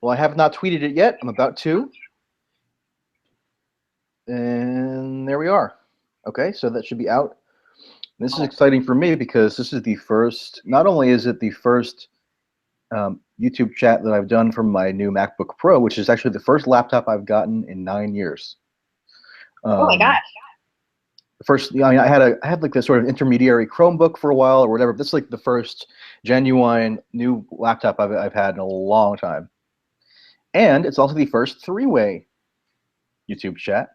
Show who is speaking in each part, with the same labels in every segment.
Speaker 1: Well, I have not tweeted it yet. I'm about to. And there we are. Okay, so that should be out. This is exciting for me because this is the first, not only is it the first YouTube chat that I've done from my new MacBook Pro, which is actually the first laptop I've gotten in 9 years.
Speaker 2: Oh my gosh.
Speaker 1: First, I mean, I had like this sort of intermediary Chromebook for a while or whatever. This is like the first genuine new laptop I've had in a long time. And it's also the first three-way YouTube chat.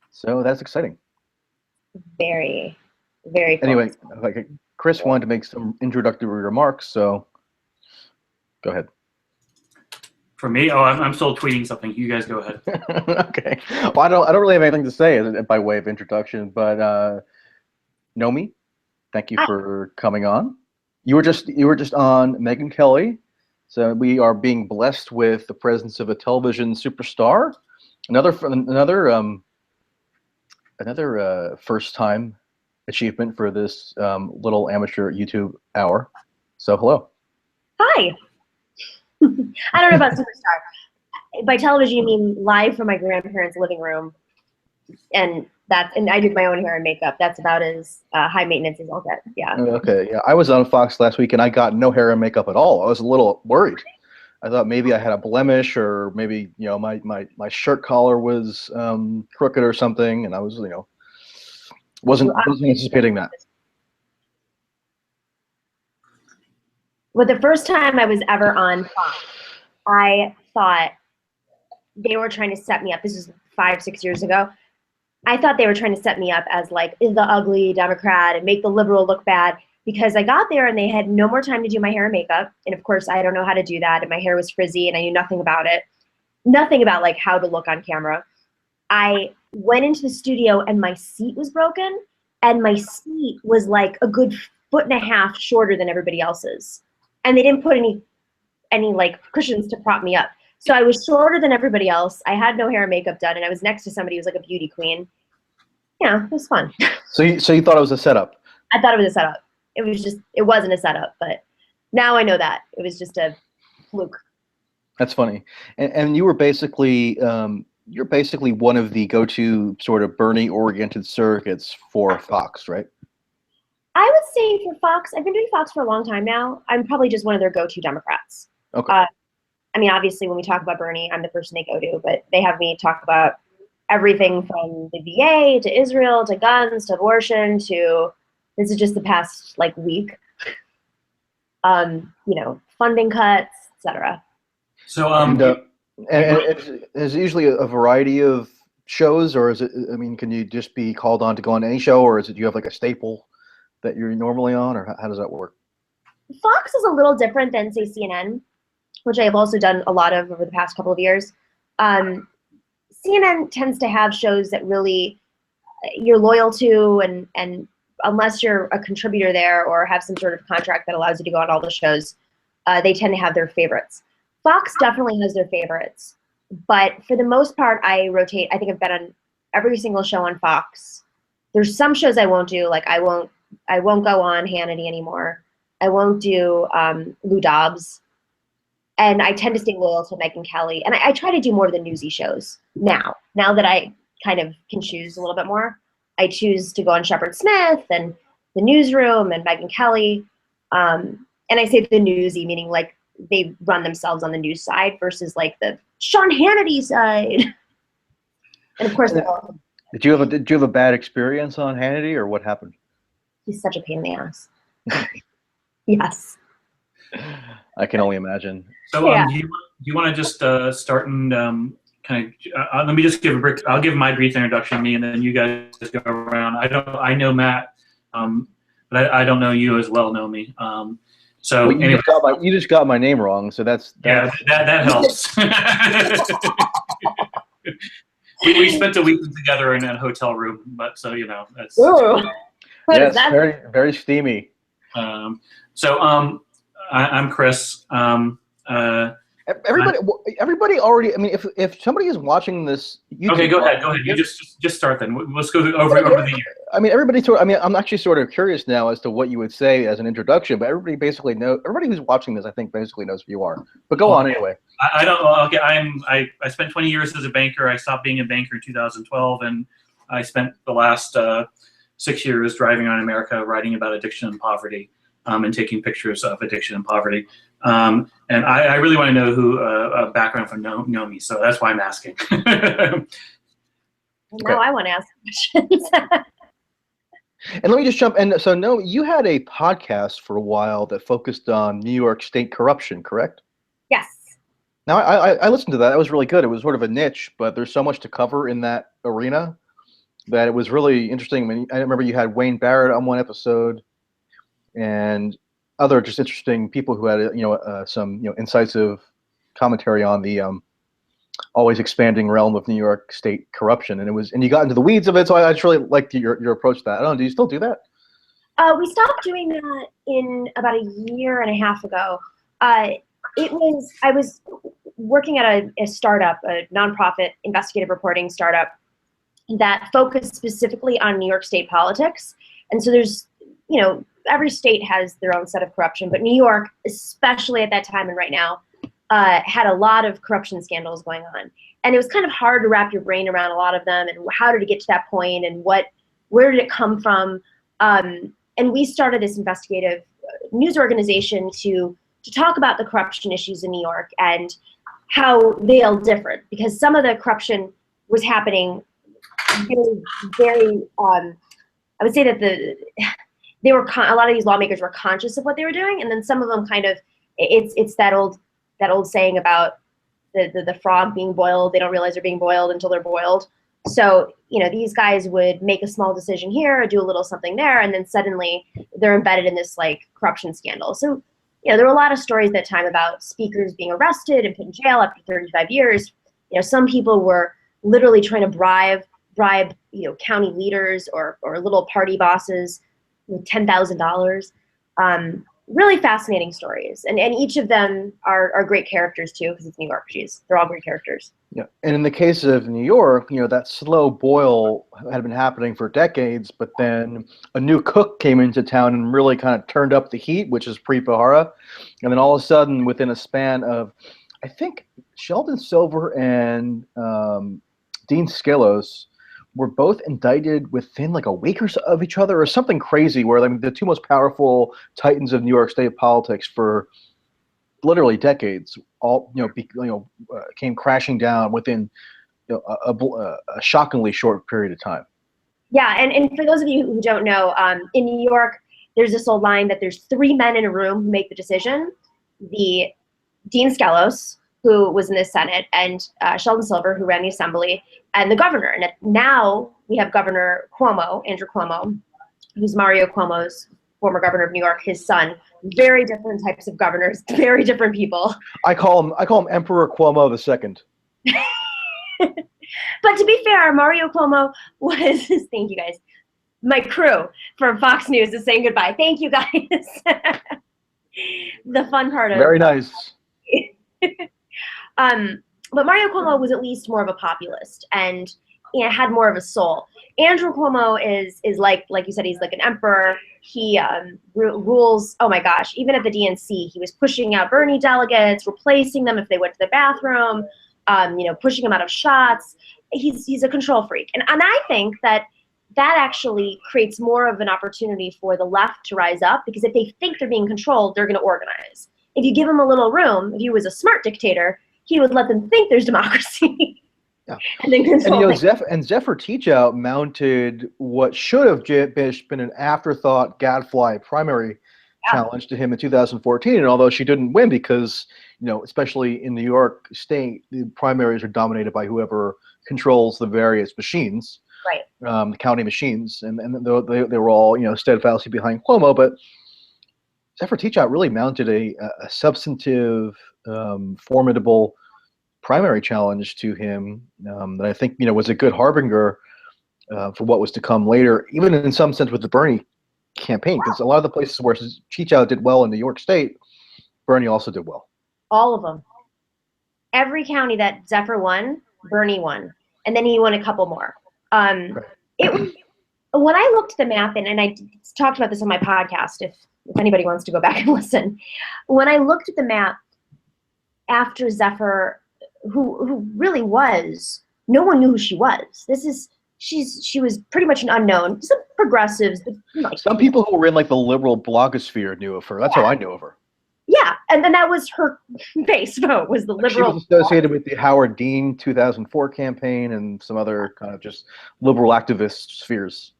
Speaker 1: So that's exciting.
Speaker 2: Very, very cool.
Speaker 1: Anyway, like Chris wanted to make some introductory remarks, so go ahead.
Speaker 3: For me? Oh, I'm still tweeting something. You guys go ahead.
Speaker 1: Okay. Well, I don't really have anything to say by way of introduction, but Nomi, thank you for coming on. You were just on Megyn Kelly, so we are being blessed with the presence of a television superstar. Another first time achievement for this little amateur YouTube hour. So hello.
Speaker 2: Hi. I don't know about superstar. By television, you mean live from my grandparents' living room, and I did my own hair and makeup. That's about as high maintenance as I'll get. Yeah.
Speaker 1: Okay. Yeah, I was on Fox last week, and I got no hair and makeup at all. I was a little worried. I thought maybe I had a blemish, or maybe my shirt collar was crooked or something, and I was wasn't anticipating that.
Speaker 2: Well, the first time I was ever on Fox, I thought they were trying to set me up. This is 5-6 years ago. I thought they were trying to set me up as like the ugly Democrat and make the liberal look bad, because I got there and they had no more time to do my hair and makeup. And of course, I don't know how to do that. And my hair was frizzy and I knew nothing about it. Nothing about like how to look on camera. I went into the studio and my seat was broken, and my seat was like a good 1.5 feet shorter than everybody else's. And they didn't put any like cushions to prop me up. So I was shorter than everybody else. I had no hair and makeup done, and I was next to somebody who was like a beauty queen. Yeah, it was fun.
Speaker 1: So you thought it was a setup? I
Speaker 2: thought it was a setup. It wasn't a setup, but now I know that. It was just a fluke.
Speaker 1: That's funny. And you were basically you're basically one of the go-to sort of Bernie-oriented surrogates for Fox, right?
Speaker 2: I would say for Fox, I've been doing Fox for a long time now. I'm probably just one of their go-to Democrats.
Speaker 1: Okay.
Speaker 2: I mean, obviously, when we talk about Bernie, I'm the person they go to, but they have me talk about everything from the VA to Israel to guns to abortion to, this is just the past like week, funding cuts, etc.
Speaker 1: So and is it usually a variety of shows, or is it? I mean, can you just be called on to go on any show, or is it you have like a staple that you're normally on, or how does that work?
Speaker 2: Fox is a little different than, say, CNN, which I have also done a lot of over the past couple of years. CNN tends to have shows that really you're loyal to, and unless you're a contributor there or have some sort of contract that allows you to go on all the shows, they tend to have their favorites. Fox definitely has their favorites, but for the most part, I rotate. I think I've been on every single show on Fox. There's some shows I won't do, like I won't go on Hannity anymore. I won't do Lou Dobbs. And I tend to stay loyal to Megyn Kelly. And I try to do more of the newsy shows now. Now that I kind of can choose a little bit more, I choose to go on Shepard Smith and the Newsroom and Megyn Kelly. And I say the newsy, meaning like they run themselves on the news side versus like the Sean Hannity side. And of course,
Speaker 1: did you have a bad experience on Hannity, or what happened?
Speaker 2: He's such a pain in the ass. Yes.
Speaker 1: I can only imagine.
Speaker 3: So do you want to just start and kind of let me just I'll give my brief introduction, me, and then you guys just go around. I know Matt, but I don't know you as well, Nomi. So
Speaker 1: well, you just got my name wrong, so that's
Speaker 3: yeah, that helps. we spent a week together in a hotel room, but so that's.
Speaker 2: Ooh.
Speaker 1: Yes, very very steamy.
Speaker 3: I'm Chris.
Speaker 1: Everybody already. I mean, if somebody is watching this, YouTube
Speaker 3: okay, go ahead. You just start then. Let's go over the year.
Speaker 1: I mean, I'm actually sort of curious now as to what you would say as an introduction. But everybody basically knows. Everybody who's watching this, I think, basically knows who you are. But go on anyway.
Speaker 3: I don't. Okay, I spent 20 years as a banker. I stopped being a banker in 2012, and I spent the last 6 years driving around America, writing about addiction and poverty, and taking pictures of addiction and poverty. And I really want to know who a background from Nomi, so that's why I'm asking.
Speaker 2: Well, now I want to ask questions.
Speaker 1: And let me just jump in. So, no, you had a podcast for a while that focused on New York State corruption, correct?
Speaker 2: Yes.
Speaker 1: Now, I listened to that. That was really good. It was sort of a niche, but there's so much to cover in that arena that it was really interesting. I mean, I remember you had Wayne Barrett on one episode, and other just interesting people who had some incisive commentary on the always expanding realm of New York State corruption, and you got into the weeds of it. So I just really liked your approach to that. I don't know. Do you still do that?
Speaker 2: We stopped doing that in about a year and a half ago. I was working at a startup, a nonprofit investigative reporting startup that focused specifically on New York State politics. And so there's, every state has their own set of corruption, but New York, especially at that time and right now, had a lot of corruption scandals going on. And it was kind of hard to wrap your brain around a lot of them, and how did it get to that point, and where did it come from? And we started this investigative news organization to talk about the corruption issues in New York and how they all differed, because some of the corruption was happening very, I would say that a lot of these lawmakers were conscious of what they were doing, and then some of them kind of, it's that old saying about the frog being boiled. They don't realize they're being boiled until they're boiled. So, these guys would make a small decision here, do a little something there, and then suddenly they're embedded in this corruption scandal. So, there were a lot of stories at that time about speakers being arrested and put in jail after 35 years. Some people were literally trying to bribe county leaders or little party bosses with $10,000. Really fascinating stories, and each of them are great characters too, because it's New York. They're all great characters.
Speaker 1: Yeah, and in the case of New York, that slow boil had been happening for decades, but then a new cook came into town and really kind of turned up the heat, which is Preet Bharara, and then all of a sudden, within a span of, I think Sheldon Silver and Dean Skelos were both indicted within like a week or so of each other, or something crazy, where the two most powerful titans of New York State politics for literally decades all came crashing down within a shockingly short period of time.
Speaker 2: Yeah, and for those of you who don't know, in New York, there's this old line that there's 3 men in a room who make the decision: the Dean Skelos, who was in the Senate, and Sheldon Silver, who ran the Assembly, and the governor. And now we have Governor Cuomo, Andrew Cuomo, who's Mario Cuomo's former governor of New York, his son. Very different types of governors, very different people.
Speaker 1: I call him Emperor Cuomo II.
Speaker 2: But to be fair, Mario Cuomo was, thank you guys, my crew for Fox News is saying goodbye. Thank you guys. The fun part of
Speaker 1: very nice.
Speaker 2: But Mario Cuomo was at least more of a populist and had more of a soul. Andrew Cuomo is like you said, he's like an emperor. He rules. Oh my gosh! Even at the DNC, he was pushing out Bernie delegates, replacing them if they went to the bathroom. Pushing them out of shots. He's a control freak, and I think that actually creates more of an opportunity for the left to rise up, because if they think they're being controlled, they're going to organize. If you give them a little room, if he was a smart dictator, he would let them think there's democracy.
Speaker 1: Yeah.
Speaker 2: And then control.
Speaker 1: And Zephyr Teachout mounted what should have been an afterthought gadfly primary challenge to him in 2014. And although she didn't win because, especially in New York State, the primaries are dominated by whoever controls the various machines,
Speaker 2: right?
Speaker 1: The county machines, and they were all steadfastly behind Cuomo, but Zephyr Teachout really mounted a substantive, formidable primary challenge to him that I think was a good harbinger for what was to come later, even in some sense with the Bernie campaign, because a lot of the places where Teachout did well in New York State, Bernie also did well.
Speaker 2: All of them. Every county that Zephyr won, Bernie won, and then he won a couple more. Right. It was, when I looked at the map, and I talked about this on my podcast, if anybody wants to go back and listen, when I looked at the map, after Zephyr, who really was, no one knew who she was. She was pretty much an unknown. Some progressives, but like,
Speaker 1: some people who were in like the liberal blogosphere knew of her. That's how I knew of her.
Speaker 2: Yeah, and then that was her base vote, was the liberal.
Speaker 1: She was associated with the Howard Dean 2004 campaign and some other kind of just liberal activist spheres.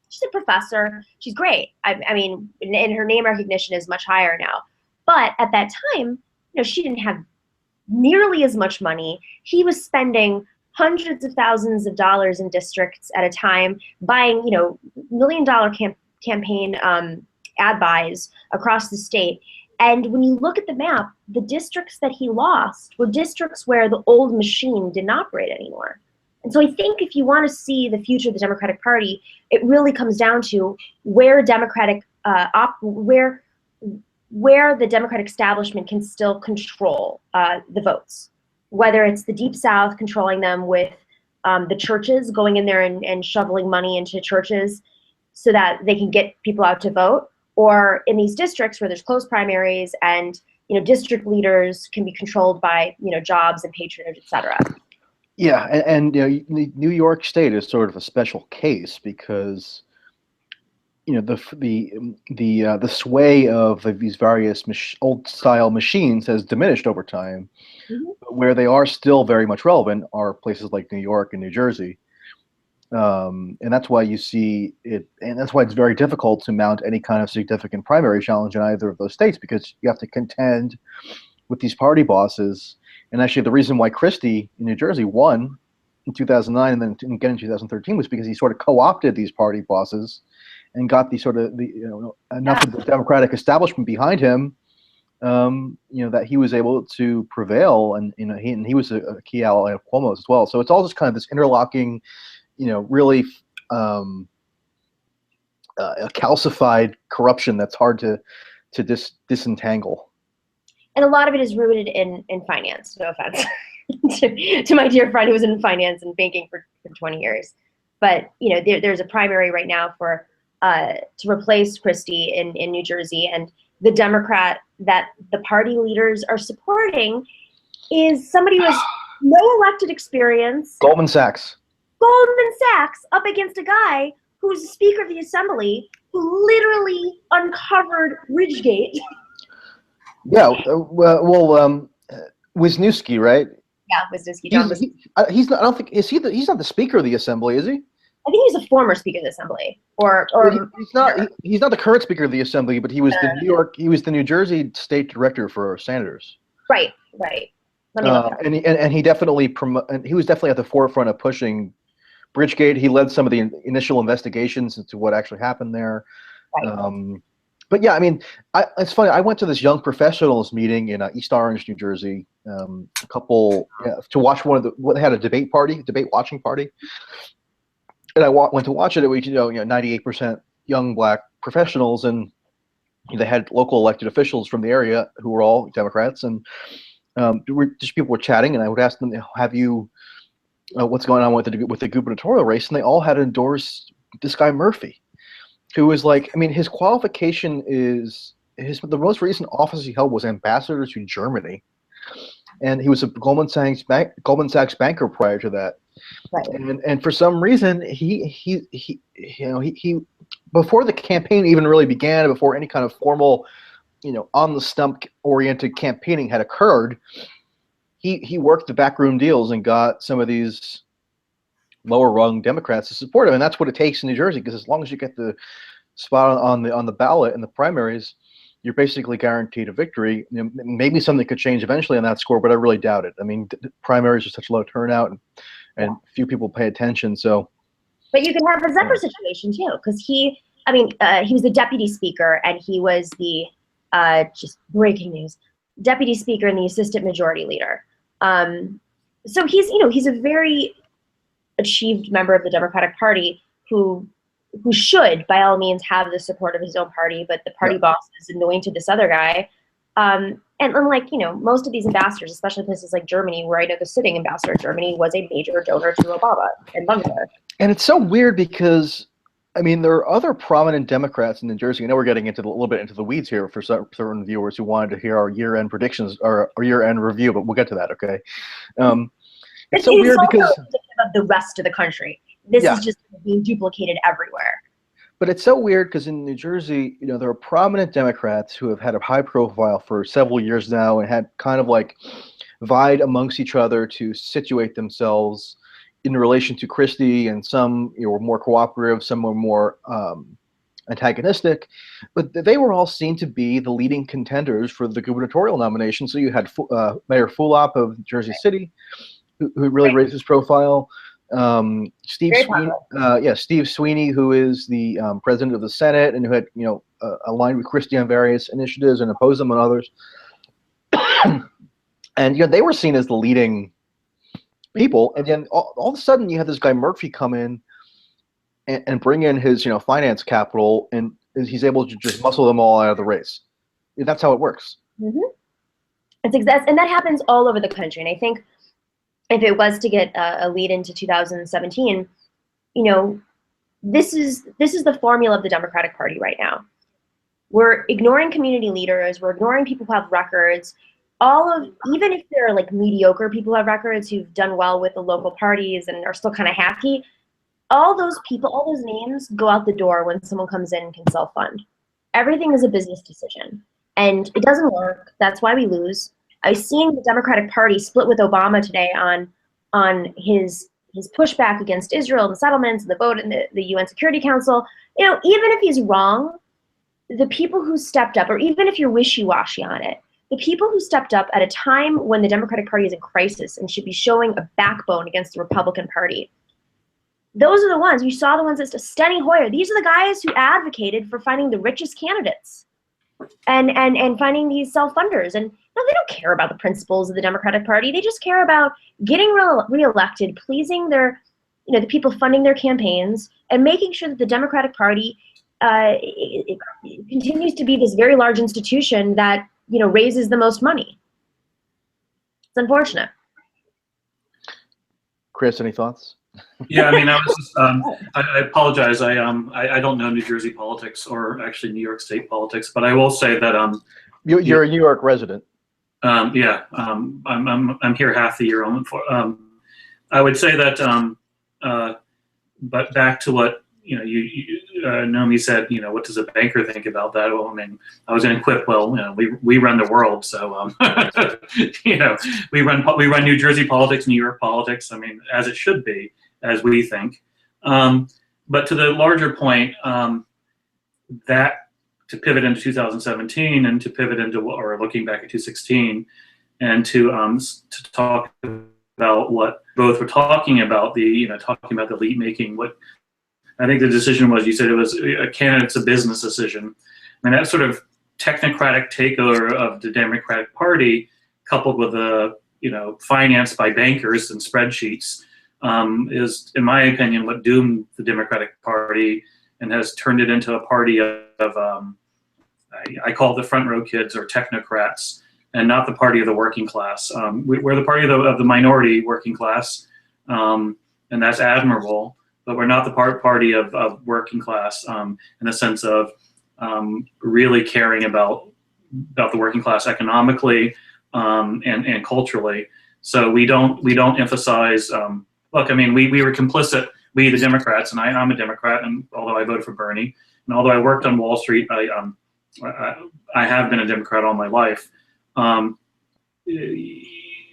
Speaker 2: She's a professor. She's great. I mean, and her name recognition is much higher now. But at that time, she didn't have nearly as much money. He was spending hundreds of thousands of dollars in districts at a time, buying, $1 million campaign ad buys across the state. And when you look at the map, the districts that he lost were districts where the old machine didn't operate anymore. And so I think if you want to see the future of the Democratic Party, it really comes down to where where the Democratic establishment can still control the votes, whether it's the Deep South controlling them with the churches, going in there and shoveling money into churches so that they can get people out to vote, or in these districts where there's closed primaries and district leaders can be controlled by jobs and patronage, et cetera.
Speaker 1: Yeah, and New York State is sort of a special case because the sway of these various old style machines has diminished over time. Mm-hmm. Where they are still very much relevant are places like New York and New Jersey. And that's why you see it, and that's why it's very difficult to mount any kind of significant primary challenge in either of those states, because you have to contend with these party bosses. And actually, the reason why Christie in New Jersey won in 2009 and then again in 2013 was because he sort of co-opted these party bosses and got enough of the Democratic establishment behind him, that he was able to prevail, and he was a key ally of Cuomo's as well. So it's all just kind of this interlocking, really a calcified corruption that's hard to disentangle.
Speaker 2: And a lot of it is rooted in finance. No offense to my dear friend who was in finance and banking for 20 years. But there's a primary right now for to replace Christie in New Jersey, and the Democrat that the party leaders are supporting is somebody who has no elected experience.
Speaker 1: Goldman Sachs
Speaker 2: Up against a guy who's the Speaker of the Assembly who literally uncovered Ridgegate.
Speaker 1: Yeah, Wisniewski, right?
Speaker 2: Yeah, Wisniewski.
Speaker 1: He's not. I don't think he's not the Speaker of the Assembly, is he?
Speaker 2: I think he's a former Speaker of the Assembly, or
Speaker 1: he's not. He's not the current Speaker of the Assembly, but he was the New Jersey State Director for Senators.
Speaker 2: Right. Let me look
Speaker 1: and he definitely he was definitely at the forefront of pushing Bridgegate. He led some of the initial investigations into what actually happened there. Right. But yeah, I mean, it's funny. I went to this young professionals meeting in East Orange, New Jersey, to watch they had a debate watching party. And I went to watch it. It was 98% young black professionals, and they had local elected officials from the area who were all Democrats, and people were chatting, and I would ask them, "Have you what's going on with the gubernatorial race?" And they all had endorsed this guy Murphy, who was like, I mean, his qualification is the most recent office he held was ambassador to Germany, and he was a Goldman Sachs banker prior to that. Right. And for some reason he before the campaign even really began, before any kind of formal on the stump oriented campaigning had occurred, he worked the backroom deals and got some of these lower rung Democrats to support him, and that's what it takes in New Jersey, because as long as you get the spot on the ballot in the primaries, you're basically guaranteed a victory. Maybe something could change eventually on that score, but I really doubt it. I mean, primaries are such low turnout, and few people pay attention. So,
Speaker 2: but you could have a Zephyr situation too, because he was the deputy speaker, and he was the just breaking news deputy speaker and the assistant majority leader. So he's a very achieved member of the Democratic Party who should, by all means, have the support of his own party, but the party boss is anointed this other guy. And unlike, most of these ambassadors, especially places like Germany, where I know the sitting ambassador of Germany was a major donor to Obama and Bangladesh.
Speaker 1: And it's so weird because, I mean, there are other prominent Democrats in New Jersey. I know we're getting into a little bit into the weeds here for certain viewers who wanted to hear our year-end predictions or our year-end review, but we'll get to that, okay? It's so weird
Speaker 2: also
Speaker 1: because
Speaker 2: indicative of the rest of the country. This
Speaker 1: yeah,
Speaker 2: is just being duplicated everywhere.
Speaker 1: but it's so weird because in New Jersey, you know, there are prominent Democrats who have had a high profile for several years now and had kind of like vied amongst each other to situate themselves in relation to Christie, and some, you know, were more cooperative, some were more antagonistic, but they were all seen to be the leading contenders for the gubernatorial nomination. So you had Mayor Fulop of Jersey City, who really raised his profile. Steve Sweeney, Steve Sweeney, who is the president of the Senate and who had, you know, aligned with Christie on various initiatives and opposed them on others. And you know, they were seen as the leading people. And then all of a sudden, you have this guy Murphy come in and bring in his, you know, finance capital, and he's able to just muscle them all out of the race. That's how it works.
Speaker 2: Mm-hmm. And that happens all over the country. And I think if it was to get a lead into 2017, you know, this is the formula of the Democratic Party right now. We're ignoring community leaders. We're ignoring people who have records. Even if they're like mediocre people who have records who've done well with the local parties and are still kind of hacky, all those people, all those names go out the door when someone comes in and can self-fund. Everything is a business decision, and it doesn't work. That's why we lose. I was seeing the Democratic Party split with Obama today on his pushback against Israel and the settlements and the vote in the UN Security Council. You know, even if he's wrong, the people who stepped up, or even if you're wishy-washy on it, the people who stepped up at a time when the Democratic Party is in crisis and should be showing a backbone against the Republican Party, those are the ones. You saw the ones that Steny Hoyer. These are the guys who advocated for finding the richest candidates and finding these self-funders. And no, they don't care about the principles of the Democratic Party. They just care about getting reelected, pleasing their, you know, the people funding their campaigns, and making sure that the Democratic Party it continues to be this very large institution that, you know, raises the most money. It's unfortunate.
Speaker 1: Chris, any thoughts?
Speaker 3: Yeah, I mean, I was just, I apologize. I don't know New Jersey politics, or actually New York State politics, but I will say that
Speaker 1: you're a New York resident.
Speaker 3: I'm here half the year. I would say that, but back to what, you know, you Nomi said, you know, what does a banker think about that? Well, I mean, I was going to quip. Well, you know, we run the world, so you know, we run New Jersey politics, New York politics. I mean, as it should be, as we think. But to the larger point, that to pivot into 2017 and to pivot into, or looking back at 2016, and to talk about what both were talking about, talking about the leap making. What I think the decision was, you said it was a candidate's a business decision. And that sort of technocratic takeover of the Democratic Party, coupled with financed by bankers and spreadsheets, is, in my opinion, what doomed the Democratic Party and has turned it into a party of I call it the front row kids, or technocrats, and not the party of the working class. We're the party of the minority working class, and that's admirable. But we're not the party of working class in the sense of really caring about the working class economically and culturally. So we don't emphasize. Look, I mean, we were complicit. We, the Democrats, and I'm a Democrat, and although I voted for Bernie, and although I worked on Wall Street, I have been a Democrat all my life.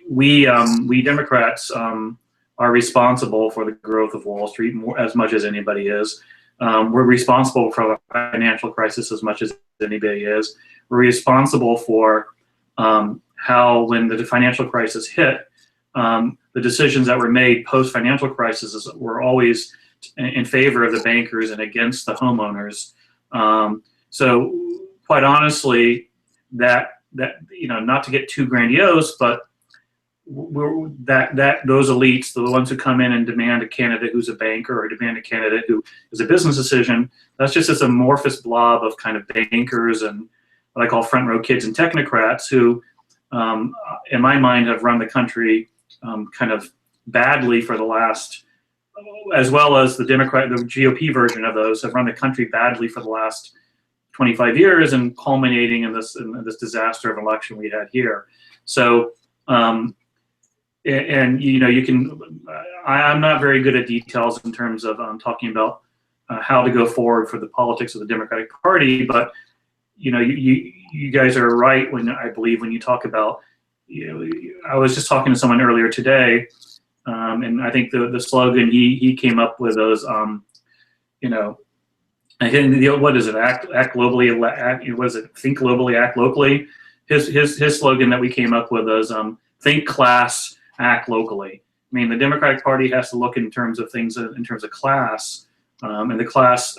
Speaker 3: We Democrats are responsible for the growth of Wall Street as much as anybody is. We're responsible for the financial crisis as much as anybody is. We're responsible for how, when the financial crisis hit, the decisions that were made post-financial crisis were always in favor of the bankers and against the homeowners. So quite honestly, that not to get too grandiose, but those elites, the ones who come in and demand a candidate who's a banker or demand a candidate who is a business decision, that's just this amorphous blob of kind of bankers and what I call front row kids and technocrats who, in my mind, have run the country kind of badly for the last as well as the GOP version of those, have run the country badly for the last 25 years, and culminating in this disaster of election we had here. So, and you can. I'm not very good at details in terms of talking about how to go forward for the politics of the Democratic Party, but you guys are right when I believe when you talk about. I was just talking to someone earlier today, and I think the slogan he came up with those. I think what is it? Act globally. What is it? Think globally, act locally. His slogan that we came up with was think class, act locally. I mean, the Democratic Party has to look in terms of things in terms of class, and the class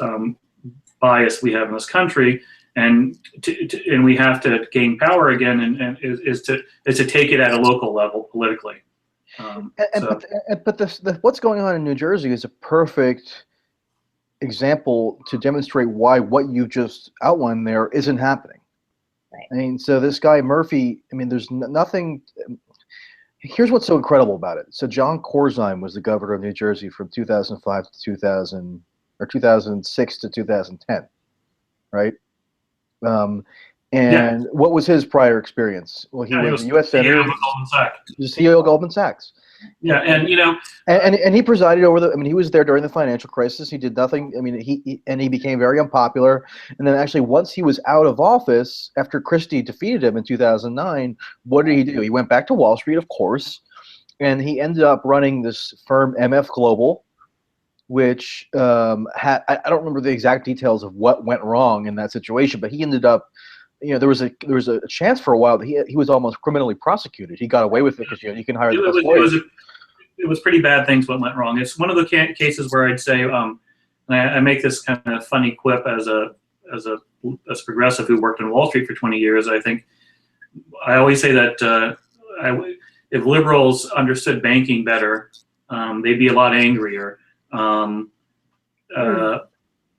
Speaker 3: bias we have in this country, and we have to gain power again, and is to take it at a local level politically.
Speaker 1: But what's going on in New Jersey is a perfect example to demonstrate why what you just outlined there isn't happening.
Speaker 2: Right.
Speaker 1: I mean, so this guy Murphy, I mean, there's nothing. Here's what's so incredible about it. So John Corzine was the governor of New Jersey from 2005 to 2006 to 2010, right? And what was his prior experience? Well, he was a U.S. Senator. He was CEO of Goldman Sachs.
Speaker 3: Yeah, and
Speaker 1: and he presided over the. I mean, he was there during the financial crisis. He did nothing. I mean, he became very unpopular. And then actually, once he was out of office after Christie defeated him in 2009, what did he do? He went back to Wall Street, of course, and he ended up running this firm MF Global, which had I don't remember the exact details of what went wrong in that situation, but he ended up. There was a chance for a while that he was almost criminally prosecuted. He got away with it because you can hire the best lawyers.
Speaker 3: It was pretty bad things what went wrong. It's one of the cases where I'd say, and I make this kind of funny quip as a progressive who worked on Wall Street for 20 years. I think I always say that if liberals understood banking better, they'd be a lot angrier.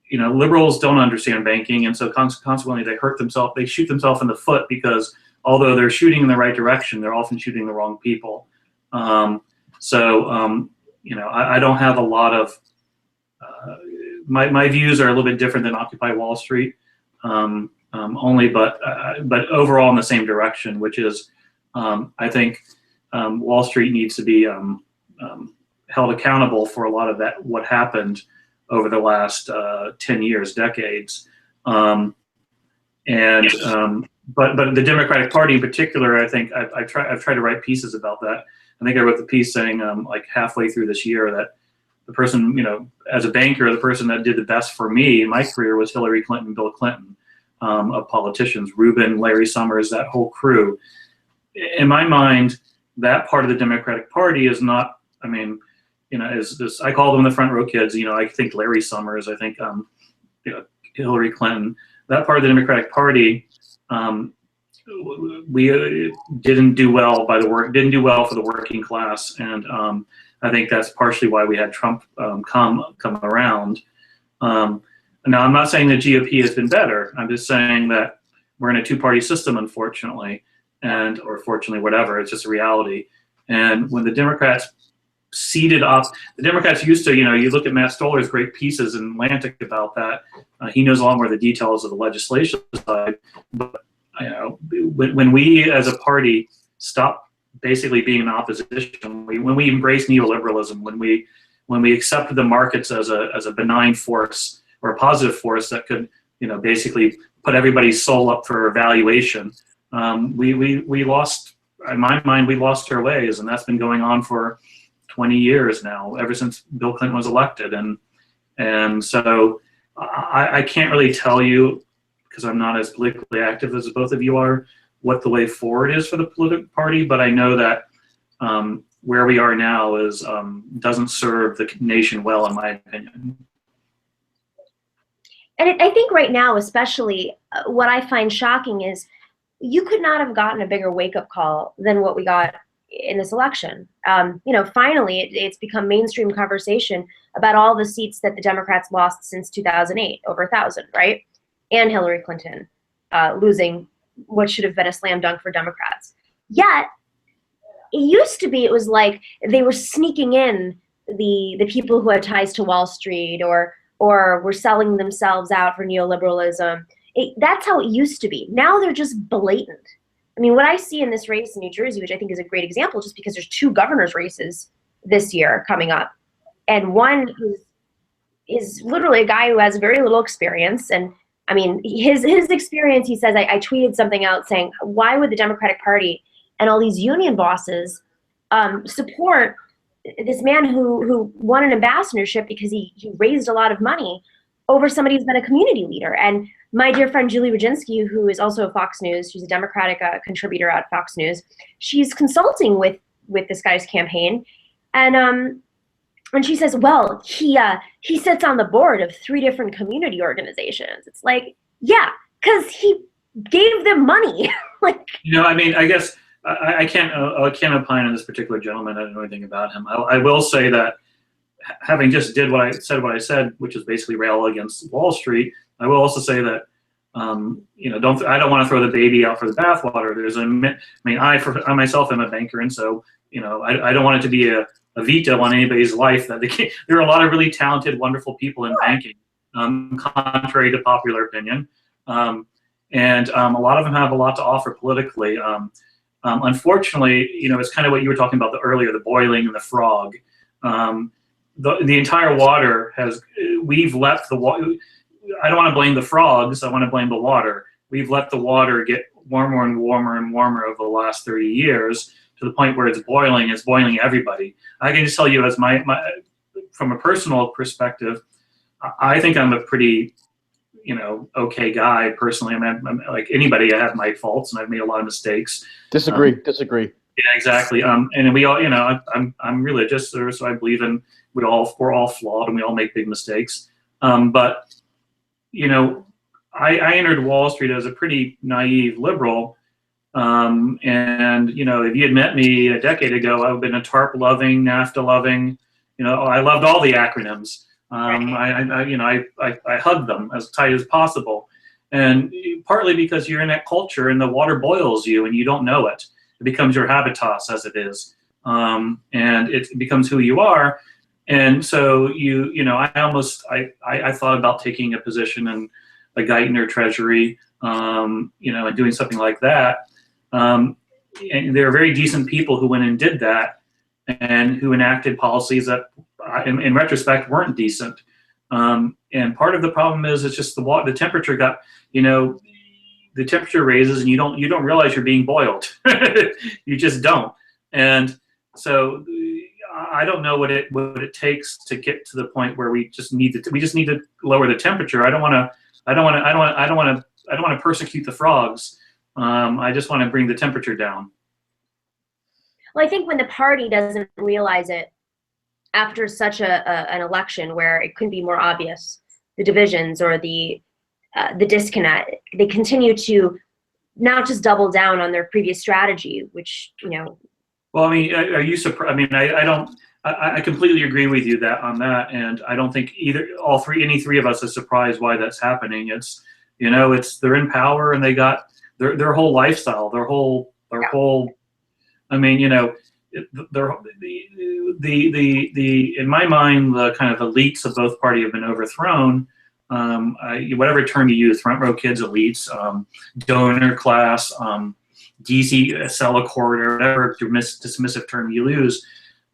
Speaker 3: Liberals don't understand banking, and so consequently they hurt themselves. They shoot themselves in the foot because although they're shooting in the right direction, they're often shooting the wrong people. I don't have a lot of my views are a little bit different than Occupy Wall Street, but overall in the same direction, which is I think Wall Street needs to be held accountable for a lot of that what happened over the last 10 years, decades. But the Democratic Party in particular, I think I've tried to write pieces about that. I think I wrote the piece saying like halfway through this year that the person, as a banker, the person that did the best for me in my career was Hillary Clinton, Bill Clinton, of politicians, Rubin, Larry Summers, that whole crew. In my mind, that part of the Democratic Party is not, is this, I call them the front row kids. I think Larry Summers, I think, Hillary Clinton, that part of the Democratic Party, we didn't do well didn't do well for the working class. And I think that's partially why we had Trump come around. Now, I'm not saying the GOP has been better. I'm just saying that we're in a two-party system, unfortunately, or fortunately, whatever. It's just a reality. And when the Democrats seated up, the Democrats used to, you look at Matt Stoller's great pieces in Atlantic about that. He knows a lot more of the details of the legislation side. But when we as a party stopped basically being in opposition, when we embraced neoliberalism, when we accepted the markets as a benign force or a positive force that could basically put everybody's soul up for evaluation, we lost, in my mind, we lost our ways, and that's been going on for 20 years now, ever since Bill Clinton was elected. And so I can't really tell you, because I'm not as politically active as both of you are, what the way forward is for the political party, but I know that where we are now is doesn't serve the nation well, in my opinion.
Speaker 2: And I think right now, especially, what I find shocking is you could not have gotten a bigger wake-up call than what we got in this election. Finally, it's become mainstream conversation about all the seats that the Democrats lost since 2008, over 1,000, right? And Hillary Clinton losing what should have been a slam dunk for Democrats. Yet, it used to be, it was like they were sneaking in the people who had ties to Wall Street or were selling themselves out for neoliberalism. That's how it used to be. Now they're just blatant. I mean, what I see in this race in New Jersey, which I think is a great example, just because there's 2 governor's races this year coming up, and one is literally a guy who has very little experience. And I mean, his experience, he says, I tweeted something out saying, why would the Democratic Party and all these union bosses support this man who won an ambassadorship because he raised a lot of money over somebody who's been a community leader? And my dear friend Julie Rodzinski, who is also at Fox News, she's a Democratic contributor at Fox News, she's consulting with this guy's campaign, and she says, well, he sits on the board of 3 different community organizations. It's like, yeah, because he gave them money. Like,
Speaker 3: I mean, I guess I can't opine on this particular gentleman. I don't know anything about him. I will say that, having just did what I said, which is basically rail against Wall Street, I will also say that, I don't want to throw the baby out for the bathwater. I myself am a banker, and so, I don't want it to be a veto on anybody's life. That there are a lot of really talented, wonderful people in banking, contrary to popular opinion, and a lot of them have a lot to offer politically. Unfortunately, it's kind of what you were talking about earlier, the boiling and the frog. The entire water we've let the water. I don't want to blame the frogs. I want to blame the water. We've let the water get warmer and warmer and warmer over the last 30 years to the point where it's boiling. It's boiling everybody. I can just tell you, as from a personal perspective, I think I'm a pretty, okay guy personally. I'm like anybody. I have my faults and I've made a lot of mistakes.
Speaker 1: Disagree.
Speaker 3: Yeah, exactly. And we all, I'm religious, so I believe in we're all flawed and we all make big mistakes. But I entered Wall Street as a pretty naive liberal. And if you had met me a decade ago, I would have been a TARP loving, NAFTA loving. I loved all the acronyms. I hugged them as tight as possible, and partly because you're in that culture and the water boils you and you don't know it. It becomes your habitus as it is, and it becomes who you are. And so I thought about taking a position in the Geithner Treasury, and doing something like that. And there are very decent people who went and did that, and who enacted policies that, in retrospect, weren't decent. And part of the problem is it's just the temperature got, the temperature raises and you don't realize you're being boiled. You just don't. And so I don't know what it takes to get to the point where we just need to lower the temperature. I don't want to persecute the frogs. I just want to bring the temperature down.
Speaker 2: Well, I think when the party doesn't realize it after such an election where it couldn't be more obvious, the divisions or the disconnect, they continue to not just double down on their previous strategy, which,
Speaker 3: Well, I mean, are you surprised? I mean, I completely agree with you on that, and I don't think any three of us is surprised why that's happening. It's, they're in power and they got their whole lifestyle, their whole. I mean, in my mind, the kind of elites of both parties have been overthrown. Whatever term you use, front row kids, elites, donor class, DC seller corridor, whatever dismissive term you use.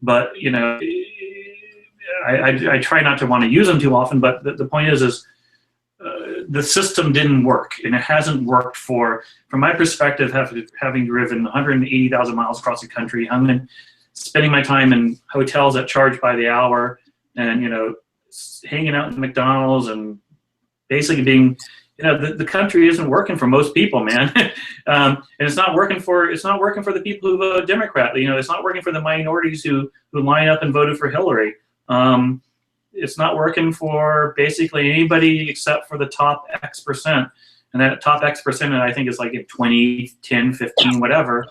Speaker 3: But I try not to want to use them too often. But the point is the system didn't work, and it hasn't worked from my perspective, having driven 180,000 miles across the country. I'm spending my time in hotels that charge by the hour, and hanging out in McDonald's, and basically being, the country isn't working for most people, man. And it's not working for the people who vote Democrat. It's not working for the minorities who line up and voted for Hillary. It's not working for basically anybody except for the top X percent. And that top X percent, I think, is like 20, 10, 15, whatever.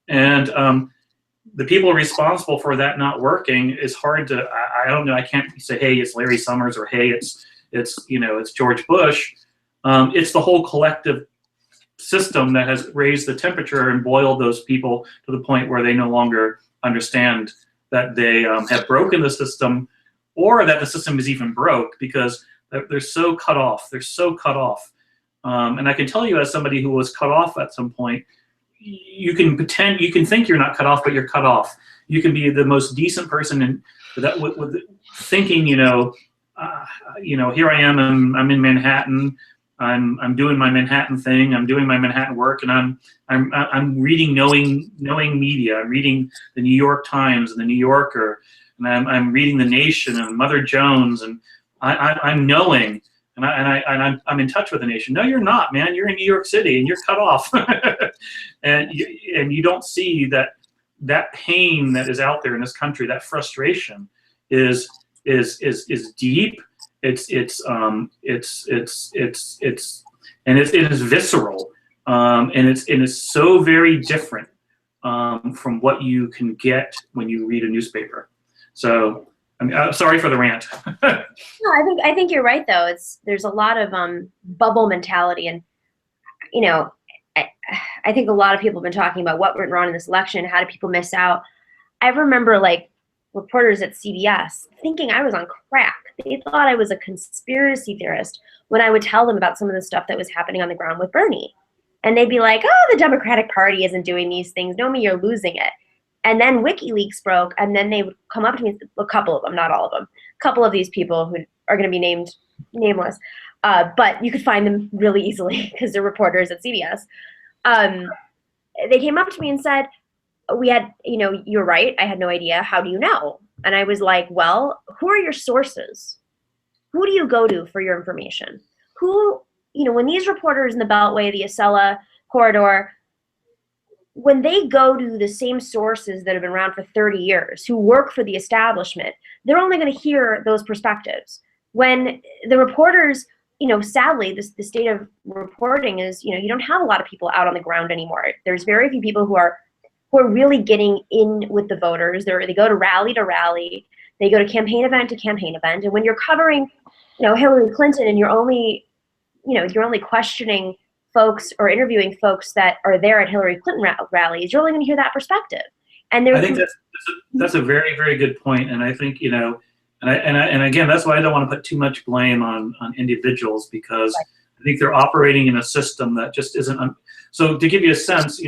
Speaker 3: And the people responsible for that not working is hard to, I don't know, I can't say, hey, it's Larry Summers, or hey, it's George Bush. It's the whole collective system that has raised the temperature and boiled those people to the point where they no longer understand that they have broken the system, or that the system is even broke, because they're so cut off. They're so cut off. And I can tell you, as somebody who was cut off at some point, you can think you're not cut off, but you're cut off. You can be the most decent person, and with thinking, here I am, I'm in Manhattan. I'm doing my Manhattan thing. I'm doing my Manhattan work, and I'm reading knowing media. I'm reading the New York Times and the New Yorker, and I'm reading The Nation and Mother Jones, and I'm knowing, and I'm in touch with the nation. No, you're not, man. You're in New York City, and you're cut off, and you don't see that pain that is out there in this country. That frustration is deep. It is visceral, and it's so very different from what you can get when you read a newspaper. So I'm sorry for the rant.
Speaker 2: No, I think you're right though. There's a lot of bubble mentality, and I think a lot of people have been talking about what went wrong in this election. How do people miss out? I remember reporters at CBS thinking I was on crack. They thought I was a conspiracy theorist when I would tell them about some of the stuff that was happening on the ground with Bernie. And they'd be like, oh, the Democratic Party isn't doing these things. Nomi, you're losing it. And then WikiLeaks broke, and then they would come up to me, a couple of them, not all of them, a couple of these people who are going to be nameless, but you could find them really easily because they're reporters at CBS. They came up to me and said, you're right, I had no idea. How do you know? And I was like, well, who are your sources? Who do you go to for your information? When these reporters in the Beltway, the Acela corridor, when they go to the same sources that have been around for 30 years, who work for the establishment, they're only going to hear those perspectives. When the reporters, sadly, the state of reporting is, you don't have a lot of people out on the ground anymore. There's very few people who are really getting in with the voters. They go to rally to rally. They go to campaign event to campaign event. And when you're covering, Hillary Clinton, and you're only questioning folks or interviewing folks that are there at Hillary Clinton rallies, you're only going to hear that perspective. And I
Speaker 3: think that's a very, very good point. And I think, and again, that's why I don't want to put too much blame on individuals, because right. I think they're operating in a system that just isn't. So to give you a sense,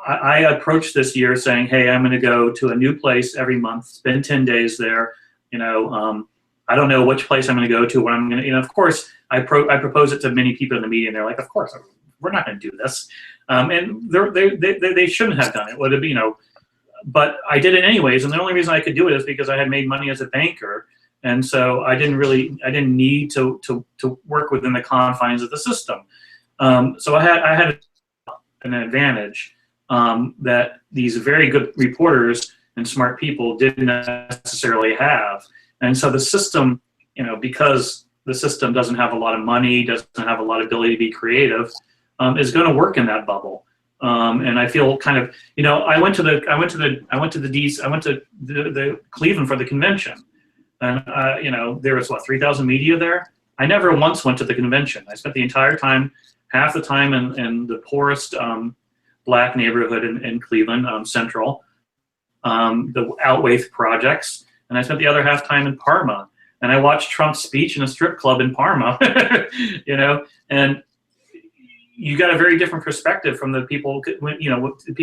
Speaker 3: I approached this year saying, hey, I'm going to go to a new place every month, spend 10 days there. I don't know which place I'm going to go to, when I'm going to, of course, I propose it to many people in the media, and they're like, of course, we're not going to do this. And they shouldn't have done it. Would it, but I did it anyways. And the only reason I could do it is because I had made money as a banker. And so I didn't need to work within the confines of the system. So I had an advantage that these very good reporters and smart people didn't necessarily have. And so the system, because the system doesn't have a lot of money, doesn't have a lot of ability to be creative, is going to work in that bubble. And I feel kind of, I went to the Cleveland for the convention, and there was 3,000 media there. I never once went to the convention. I spent the entire time, half the time in the poorest black neighborhood in Cleveland, Central, the Outwaith projects, and I spent the other half time in Parma. And I watched Trump's speech in a strip club in Parma, and you got a very different perspective from the people.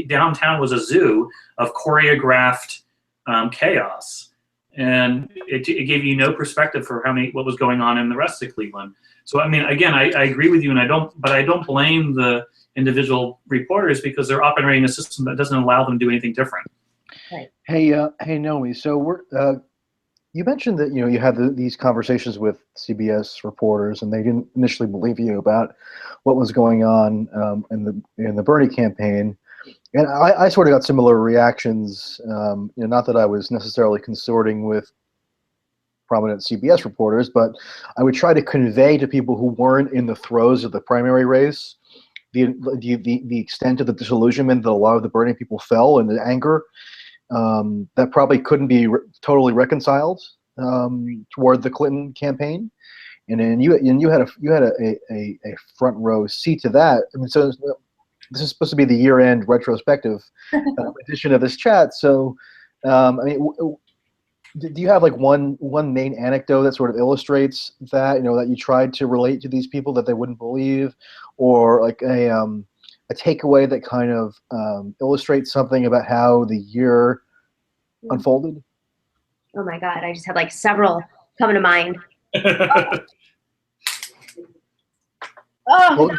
Speaker 3: Downtown was a zoo of choreographed chaos, and it gave you no perspective for what was going on in the rest of Cleveland. So I mean, again, I agree with you, and I don't blame the individual reporters, because they're operating a system that doesn't allow them to do anything different.
Speaker 2: Right.
Speaker 1: Hey, Nomi. So you mentioned that you had these conversations with CBS reporters, and they didn't initially believe you about what was going on in the Bernie campaign. And I sort of got similar reactions. Not that I was necessarily consorting with prominent CBS reporters, but I would try to convey to people who weren't in the throes of the primary race the extent of the disillusionment that a lot of the Bernie people felt, and the anger that probably couldn't be totally reconciled toward the Clinton campaign. And then you had a front row seat to that. I mean, so this is supposed to be the year-end retrospective edition of this chat. So I mean, do you have like one main anecdote that sort of illustrates that, that you tried to relate to these people that they wouldn't believe, or like a takeaway that kind of illustrates something about how the year unfolded?
Speaker 2: Oh my God, I just had like several coming to mind.
Speaker 1: Well,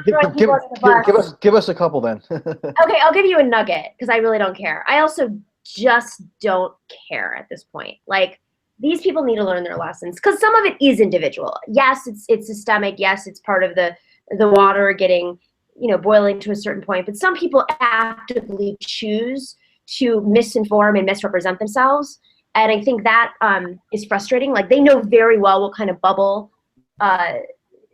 Speaker 1: give us a couple then.
Speaker 2: Okay, I'll give you a nugget because I really don't care. I also just don't care at this point. Like, these people need to learn their lessons because some of it is individual. Yes, it's systemic. Yes, it's part of the water getting, boiling to a certain point. But some people actively choose to misinform and misrepresent themselves. And I think that is frustrating. Like, they know very well what kind of bubble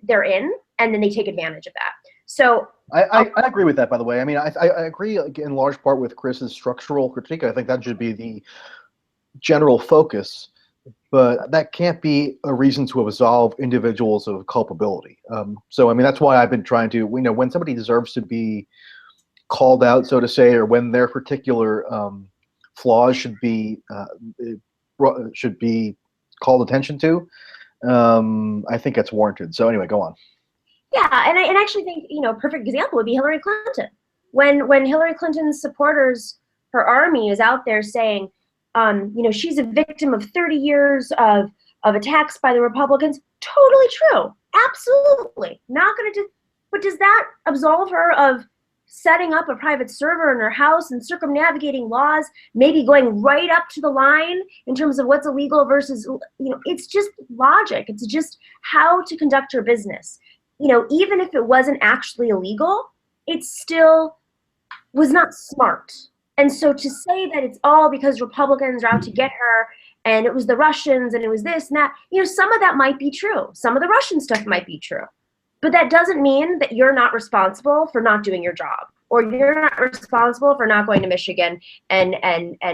Speaker 2: they're in, and then they take advantage of that. So
Speaker 1: I agree with that, by the way. I mean, I agree in large part with Chris's structural critique. I think that should be the general focus, but that can't be a reason to absolve individuals of culpability. So, I mean, that's why I've been trying to, when somebody deserves to be called out, so to say, or when their particular flaws should be called attention to, I think that's warranted. So anyway, go on.
Speaker 2: Yeah, and I actually think, a perfect example would be Hillary Clinton. When Hillary Clinton's supporters, her army, is out there saying, she's a victim of 30 years of attacks by the Republicans. Totally true. Absolutely. Not going to do. But does that absolve her of setting up a private server in her house and circumnavigating laws, maybe going right up to the line in terms of what's illegal versus, it's just logic. It's just how to conduct your business. Even if it wasn't actually illegal, it still was not smart. And so to say that it's all because Republicans are out to get her and it was the Russians and it was this and that, some of that might be true. Some of the Russian stuff might be true. But that doesn't mean that you're not responsible for not doing your job, or you're not responsible for not going to Michigan and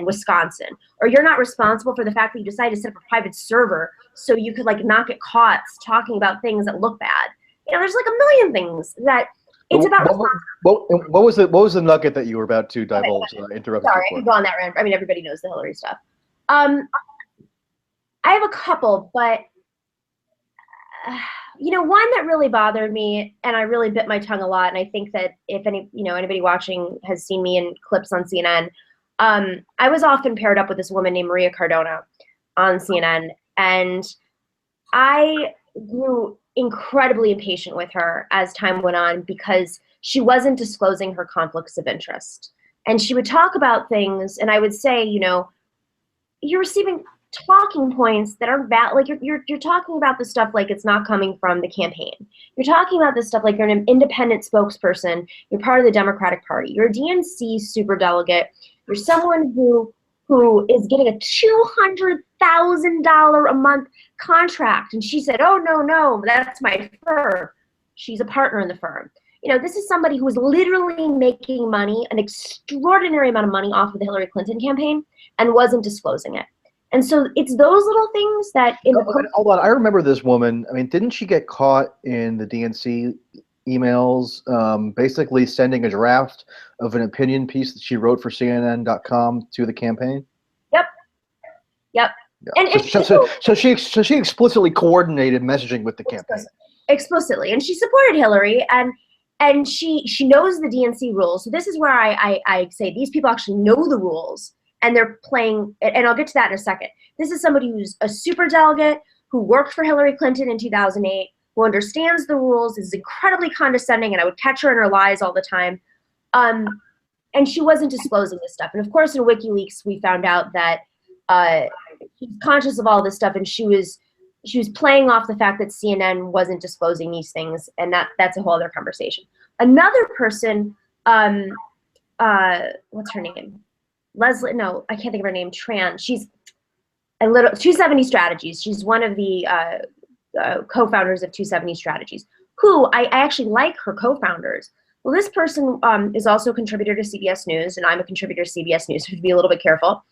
Speaker 2: Wisconsin, or you're not responsible for the fact that you decided to set up a private server so you could not get caught talking about things that look bad. There's like a million things that it's about.
Speaker 1: What was the nugget that you were about to divulge? Interrupted.
Speaker 2: Sorry, I could go on that rant. I mean, everybody knows the Hillary stuff. I have a couple, but one that really bothered me, and I really bit my tongue a lot. And I think that if anybody watching has seen me in clips on CNN, I was often paired up with this woman named Maria Cardona on CNN, and I grew incredibly impatient with her as time went on because she wasn't disclosing her conflicts of interest. And she would talk about things, and I would say, you're receiving talking points that aren't valid. Like you're talking about this stuff like it's not coming from the campaign. You're talking about this stuff like you're an independent spokesperson. You're part of the Democratic Party. You're a DNC superdelegate. You're someone who is getting a $200,000 a month contract. And she said, oh, no, that's my firm. She's a partner in the firm. This is somebody who is literally making money, an extraordinary amount of money off of the Hillary Clinton campaign, and wasn't disclosing it. And so it's those little things that
Speaker 1: hold on. I remember this woman. I mean, didn't she get caught in the DNC emails, basically sending a draft of an opinion piece that she wrote for CNN.com to the campaign?
Speaker 2: Yep.
Speaker 1: Yeah. And so she explicitly coordinated messaging with the campaign.
Speaker 2: Explicitly, and she supported Hillary, and she knows the DNC rules. So this is where I say these people actually know the rules, and they're playing. And I'll get to that in a second. This is somebody who's a superdelegate who worked for Hillary Clinton in 2008, who understands the rules, is incredibly condescending, and I would catch her in her lies all the time. And she wasn't disclosing this stuff. And of course, in WikiLeaks, we found out that she's conscious of all this stuff, and she was playing off the fact that CNN wasn't disclosing these things, and that's a whole other conversation. Another person, what's her name? Leslie? No, I can't think of her name. Tran. She's a little 270 Strategies. She's one of the co-founders of 270 Strategies. Who I actually like her co-founders. Well, this person is also a contributor to CBS News, and I'm a contributor to CBS News, so to be a little bit careful.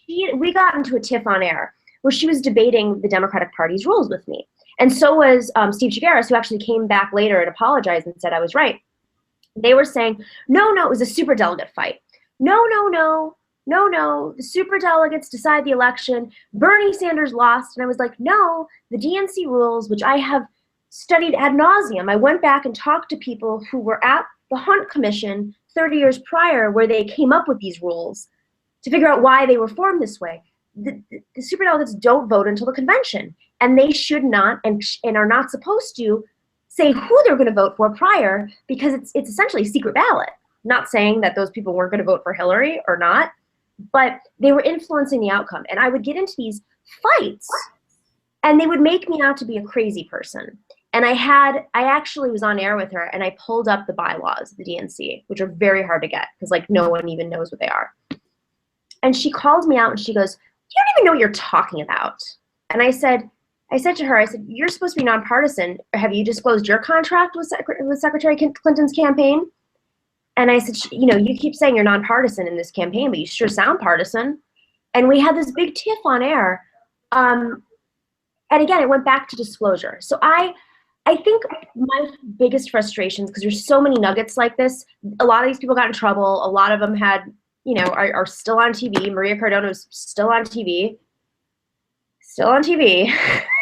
Speaker 2: We got into a tiff on air where she was debating the Democratic Party's rules with me. And so was Steve Chigueras, who actually came back later and apologized and said I was right. They were saying, no, it was a superdelegate fight. No, no, the superdelegates decide the election. Bernie Sanders lost. And I was like, no, the DNC rules, which I have studied ad nauseum. I went back and talked to people who were at the Hunt Commission 30 years prior, where they came up with these rules to figure out why they were formed this way. The superdelegates don't vote until the convention, and they should not and are not supposed to say who they're going to vote for prior, because it's essentially a secret ballot. Not saying that those people weren't going to vote for Hillary or not, but they were influencing the outcome. And I would get into these fights, and they would make me out to be a crazy person. And I actually was on air with her, and I pulled up the bylaws of the DNC, which are very hard to get because like no one even knows what they are. And she called me out and she goes, "You don't even know what you're talking about." And I said to her, "You're supposed to be nonpartisan. Have you disclosed your contract with Secretary Clinton's campaign?" And I said, "You keep saying you're nonpartisan in this campaign, but you sure sound partisan." And we had this big tiff on air. And again, it went back to disclosure. So I think my biggest frustrations, because there's so many nuggets like this, a lot of these people got in trouble. A lot of them had, are still on TV. Maria Cardona is still on TV. Still on TV.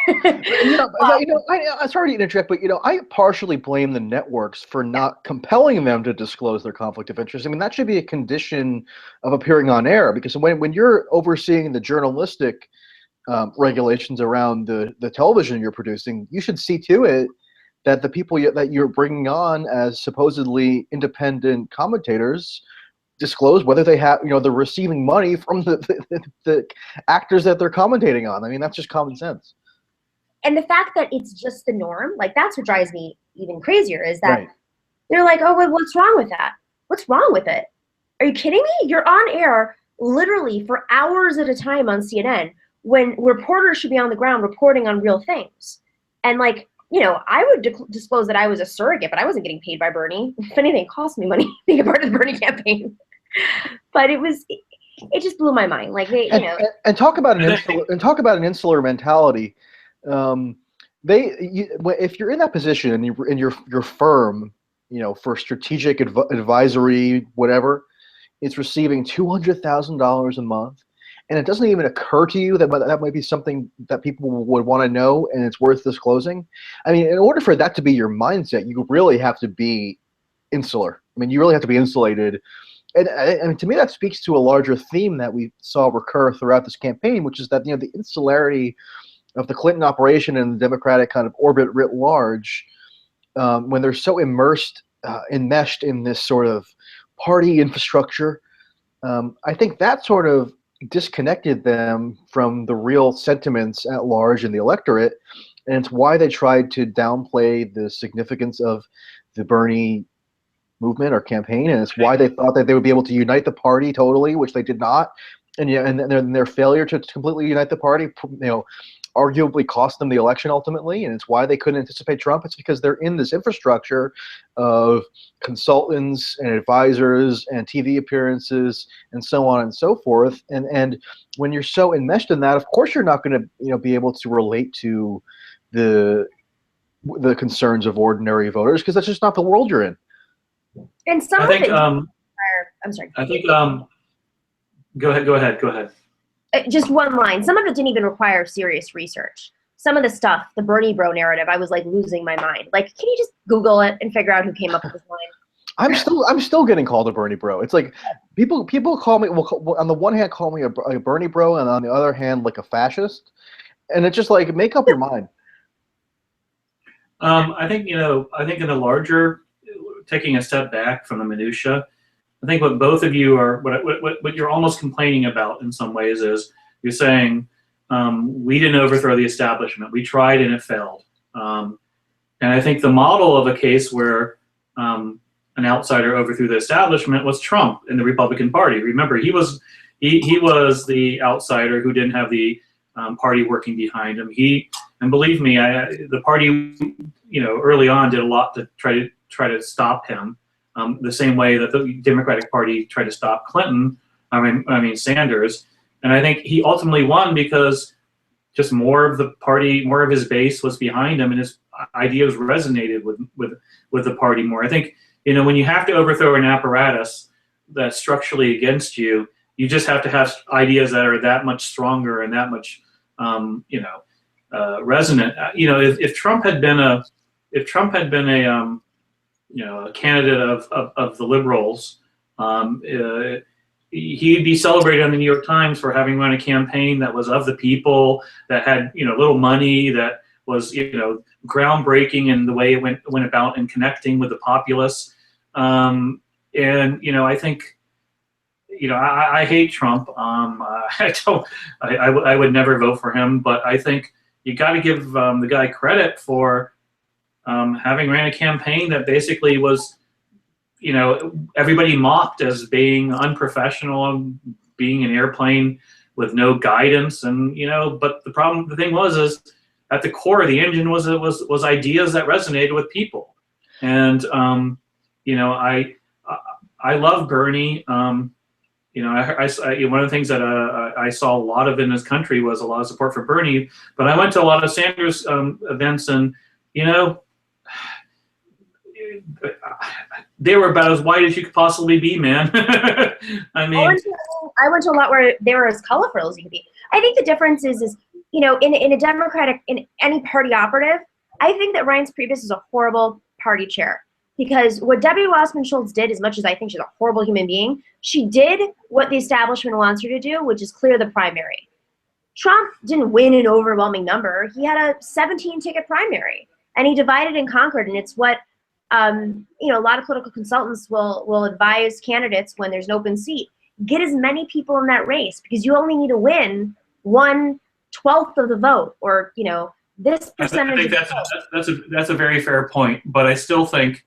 Speaker 1: I'm sorry to interject, but I partially blame the networks for not compelling them to disclose their conflict of interest. I mean, that should be a condition of appearing on air, because when you're overseeing the journalistic regulations around the television you're producing, you should see to it that the people that you're bringing on as supposedly independent commentators disclose whether they have, they're receiving money from the actors that they're commentating on. I mean, that's just common sense.
Speaker 2: And the fact that it's just the norm, like that's what drives me even crazier, is that
Speaker 1: Right.
Speaker 2: They're like, "Oh, well, what's wrong with that? What's wrong with it? Are you kidding me? You're on air literally for hours at a time on CNN when reporters should be on the ground reporting on real things." And like, I would disclose that I was a surrogate, but I wasn't getting paid by Bernie. If anything, it cost me money being a part of the Bernie campaign. But it just blew my mind. Like
Speaker 1: and talk about an insular mentality. If you're in that position and your firm, for strategic advisory, whatever, it's receiving $200,000 a month, and it doesn't even occur to you that might be something that people would want to know and it's worth disclosing. I mean, in order for that to be your mindset, you really have to be insular. I mean, you really have to be insulated. And I mean, to me, that speaks to a larger theme that we saw recur throughout this campaign, which is that the insularity of the Clinton operation and the Democratic kind of orbit writ large, when they're so enmeshed in this sort of party infrastructure, I think that sort of disconnected them from the real sentiments at large in the electorate, and it's why they tried to downplay the significance of the Bernie movement or campaign, and it's why they thought that they would be able to unite the party totally, which they did not. And and their failure to completely unite the party, arguably cost them the election ultimately, and it's why they couldn't anticipate Trump. It's because they're in this infrastructure of consultants and advisors and TV appearances and so on and so forth. And when you're so enmeshed in that, of course you're not going to be able to relate to the concerns of ordinary voters, because that's just not the world you're in.
Speaker 2: And some
Speaker 3: I think,
Speaker 2: I'm sorry.
Speaker 3: I think, go ahead.
Speaker 2: Just one line. Some of it didn't even require serious research. Some of the stuff, the Bernie bro narrative, I was like losing my mind. Like, can you just Google it and figure out who came up with this line?
Speaker 1: I'm still getting called a Bernie bro. It's like people call me, on the one hand call me a Bernie bro, and on the other hand like a fascist, and it's just like, make up your mind.
Speaker 3: I think in the larger, taking a step back from the minutia, I think what both of you are, what you're almost complaining about in some ways is you're saying, we didn't overthrow the establishment. We tried and it failed. And I think the model of a case where an outsider overthrew the establishment was Trump in the Republican Party. Remember, he was the outsider who didn't have the party working behind him. And believe me, the party, early on did a lot to try to stop him. The same way that the Democratic Party tried to stop Clinton, Sanders. And I think he ultimately won because just more of the party, more of his base was behind him, and his ideas resonated with the party more. I think, when you have to overthrow an apparatus that's structurally against you, you just have to have ideas that are that much stronger and that much, resonant. If Trump had been a a candidate of the liberals, he'd be celebrated in the New York Times for having run a campaign that was of the people, that had little money, that was groundbreaking in the way it went about and connecting with the populace. And I think I hate Trump. I would never vote for him, but I think you got to give the guy credit for having ran a campaign that basically was, everybody mocked as being unprofessional and being an airplane with no guidance. And, but the thing was at the core of the engine was ideas that resonated with people. And, I love Bernie. One of the things that I saw a lot of in this country was a lot of support for Bernie, but I went to a lot of Sanders events, and they were about as white as you could possibly be, man. I mean,
Speaker 2: I went to a lot where they were as colorful as you could be. I think the difference is in a Democratic, in any party operative, I think that Reince Priebus is a horrible party chair. Because what Debbie Wasserman Schultz did, as much as I think she's a horrible human being, she did what the establishment wants her to do, which is clear the primary. Trump didn't win an overwhelming number. He had a 17-ticket primary, and he divided and conquered. And it's what a lot of political consultants will advise candidates when there's an open seat: get as many people in that race, because you only need to win 1/12 of the vote, or this percentage.
Speaker 3: I think that's a very fair point, but I still think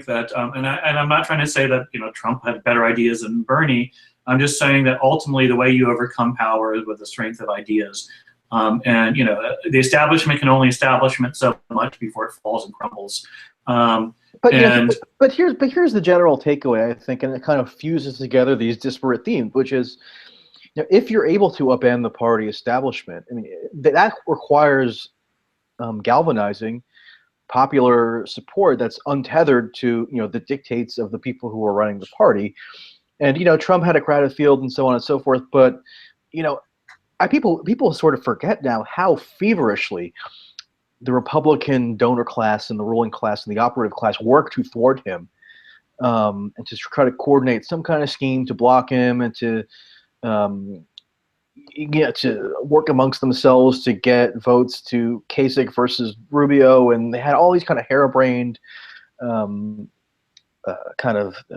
Speaker 3: that, and I'm not trying to say that Trump had better ideas than Bernie. I'm just saying that ultimately the way you overcome power is with the strength of ideas. And the establishment can only establishment so much before it falls and crumbles.
Speaker 1: But here's the general takeaway, I think, and it kind of fuses together these disparate themes, which is, if you're able to upend the party establishment, I mean, that requires galvanizing popular support that's untethered to the dictates of the people who are running the party. And Trump had a crowded field and so on and so forth, but people sort of forget now how feverishly the Republican donor class and the ruling class and the operative class worked to thwart him, and to try to coordinate some kind of scheme to block him, and to to work amongst themselves to get votes to Kasich versus Rubio, and they had all these kind of harebrained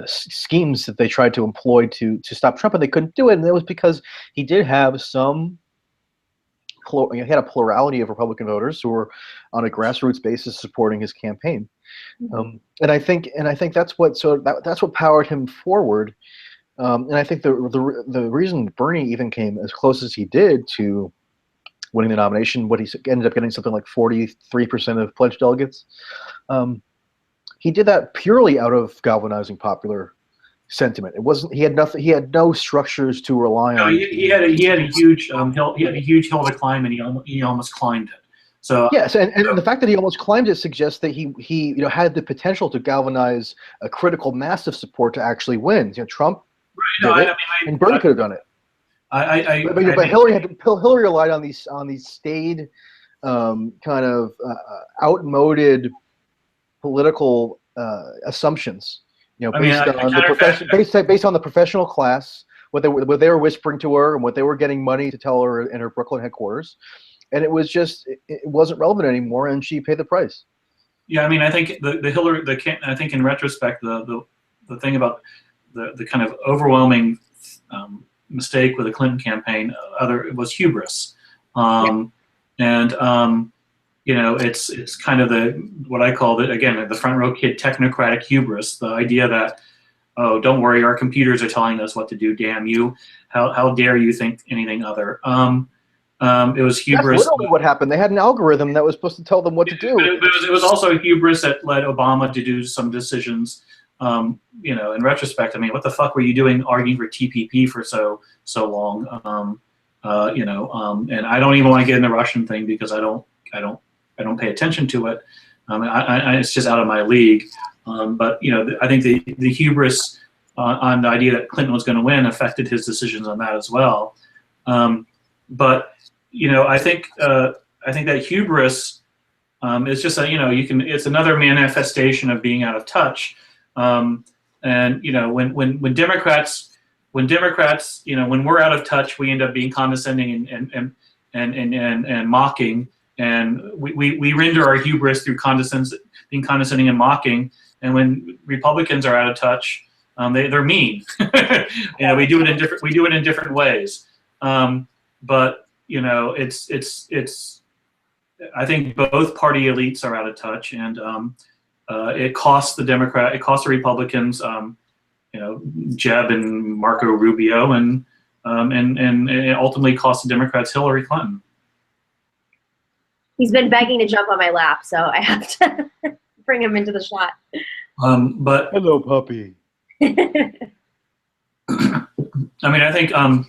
Speaker 1: schemes that they tried to employ to stop Trump, and they couldn't do it. And it was because he did have he had a plurality of Republican voters who were on a grassroots basis supporting his campaign.
Speaker 2: Mm-hmm.
Speaker 1: And I think that's what powered him forward. And I think the reason Bernie even came as close as he did to winning the nomination, he ended up getting something like 43% of pledged delegates. He did that purely out of galvanizing popular sentiment. It wasn't. He had no structures to rely on.
Speaker 3: He had a huge hill. He had a huge hill to climb, and he almost climbed it. So
Speaker 1: yes, and the fact that he almost climbed it suggests that he had the potential to galvanize a critical mass of support to actually win. Trump. And Bernie could have done it. But Hillary relied on these staid, kind of outmoded political assumptions. Based on the professional class, what they were whispering to her and what they were getting money to tell her in her Brooklyn headquarters, and it wasn't relevant anymore, and she paid the price.
Speaker 3: Yeah, I think I think in retrospect, the thing about the kind of overwhelming mistake with the Clinton campaign was hubris, and it's kind of what I call the front row kid technocratic hubris, the idea that, oh, don't worry, our computers are telling us what to do, damn you, how dare you think anything other. It was hubris.
Speaker 1: That's literally what happened. They had an algorithm that was supposed to tell them what to do.
Speaker 3: But it was also hubris that led Obama to do some decisions. In retrospect, what the fuck were you doing arguing for TPP for so long? And I don't even want to get in the Russian thing because I don't pay attention to it. It's just out of my league. But I think the hubris on the idea that Clinton was going to win affected his decisions on that as well. But I think that hubris is just it's another manifestation of being out of touch. And when Democrats, when we're out of touch, we end up being condescending and mocking, and we render our hubris through being condescending and mocking. And when Republicans are out of touch, they're mean. We do it in different ways. But it's I think both party elites are out of touch, and it costs the Republicans, Jeb and Marco Rubio, and it ultimately cost the Democrats Hillary Clinton.
Speaker 2: He's been begging to jump on my lap, so I have to bring him into the shot.
Speaker 3: But
Speaker 1: hello, puppy.
Speaker 3: I think one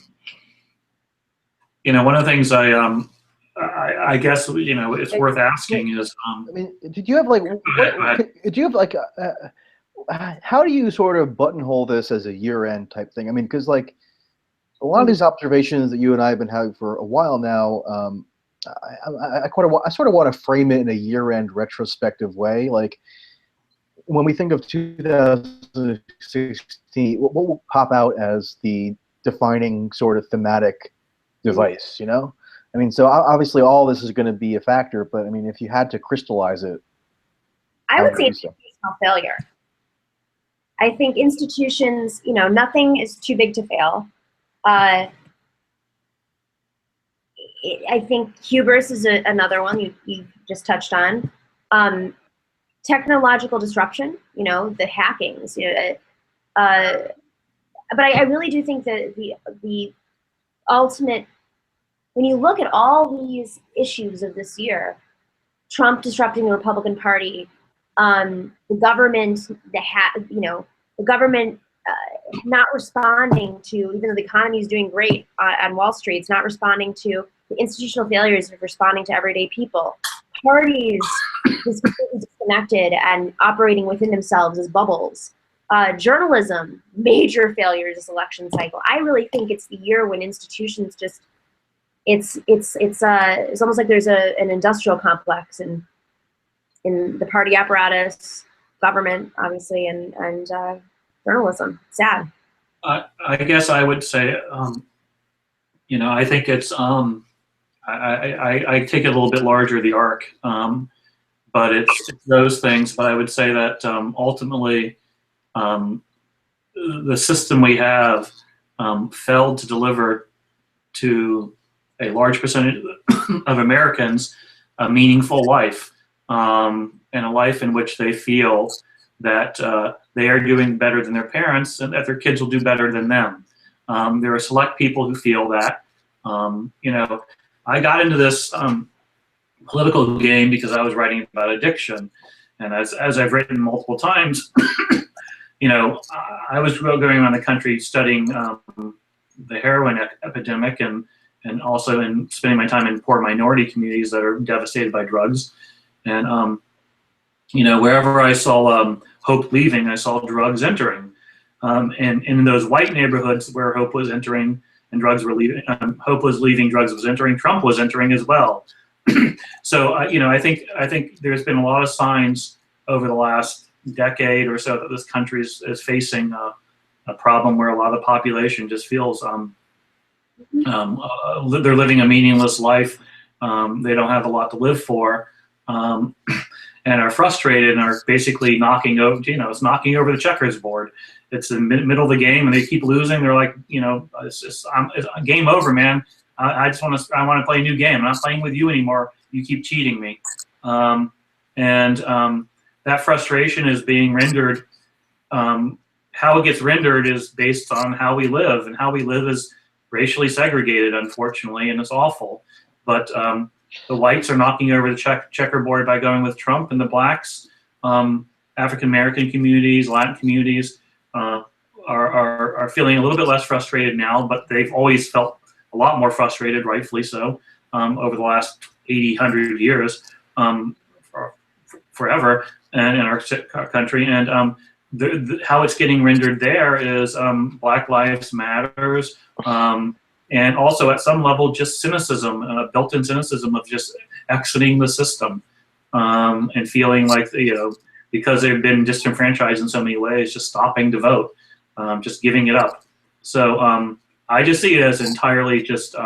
Speaker 3: of the things I guess it's worth asking is
Speaker 1: did you have how do you sort of buttonhole this as a year-end type thing? Because a lot of these observations that you and I have been having for a while now, I sort of want to frame it in a year-end retrospective way. Like, when we think of 2016, what will pop out as the defining sort of thematic device, so obviously all this is going to be a factor, but if you had to crystallize it,
Speaker 2: I would say institutional failure. I think institutions, nothing is too big to fail. I think hubris is another one you just touched on. Technological disruption, the hackings. But I really do think that the ultimate, when you look at all these issues of this year, Trump disrupting the Republican Party, the government, the government not responding to, even though the economy is doing great on Wall Street, it's not responding to the institutional failures of responding to everyday people. Parties is completely disconnected and operating within themselves as bubbles. Journalism, major failures this election cycle. I really think it's the year when institutions just, it's almost like there's an industrial complex in the party apparatus, government, obviously, and journalism. Sad.
Speaker 3: I guess I would say, I think it's, I take it a little bit larger, the arc, but it's those things. But I would say that ultimately, the system we have failed to deliver to a large percentage of Americans a meaningful life, and a life in which they feel that they are doing better than their parents and that their kids will do better than them. There are select people who feel that. I got into this political game because I was writing about addiction, and as I've written multiple times, I was going around the country studying the heroin epidemic and also in spending my time in poor minority communities that are devastated by drugs. And, wherever I saw hope leaving, I saw drugs entering. And in those white neighborhoods where hope was entering and drugs were leaving, hope was leaving, drugs was entering, Trump was entering as well. So, I think there's been a lot of signs over the last decade or so that this country is facing a problem where a lot of the population just feels they're living a meaningless life. They don't have a lot to live for, and are frustrated and are basically knocking over. It's knocking over the checkers board. It's the middle of the game, and they keep losing. They're like, it's game over, man. I want to play a new game. I'm not playing with you anymore. You keep cheating me, and that frustration is being rendered. How it gets rendered is based on how we live, and how we live is racially segregated, unfortunately, and it's awful. But the whites are knocking over the checkerboard by going with Trump, and the blacks, African American communities, Latin communities are feeling a little bit less frustrated now, but they've always felt a lot more frustrated, rightfully so, over the last 80, 100 years, forever, and in our country. And how it's getting rendered there is Black Lives Matters, and also at some level just cynicism, built-in cynicism of just exiting the system, and feeling like, because they've been disenfranchised in so many ways, just stopping to vote, just giving it up. So I just see it as entirely just,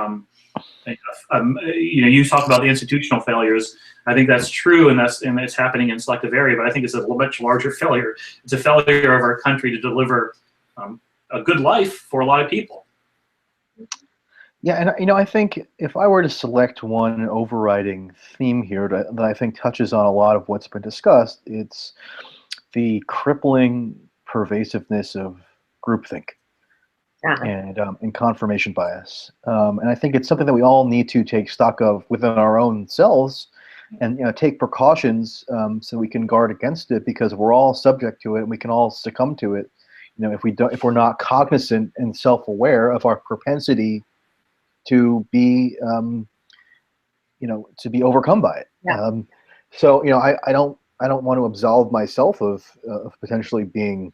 Speaker 3: you talk about the institutional failures. I think that's true, and it's happening in selective area, but I think it's a much larger failure. It's a failure of our country to deliver a good life for a lot of people.
Speaker 1: Yeah, and I think if I were to select one overriding theme here that I think touches on a lot of what's been discussed, it's the crippling pervasiveness of groupthink and confirmation bias. And I think it's something that we all need to take stock of within our own selves, and take precautions so we can guard against it, because we're all subject to it and we can all succumb to it. If we're not cognizant and self-aware of our propensity to be to be overcome by it.
Speaker 2: Yeah.
Speaker 1: So I don't want to absolve myself of potentially being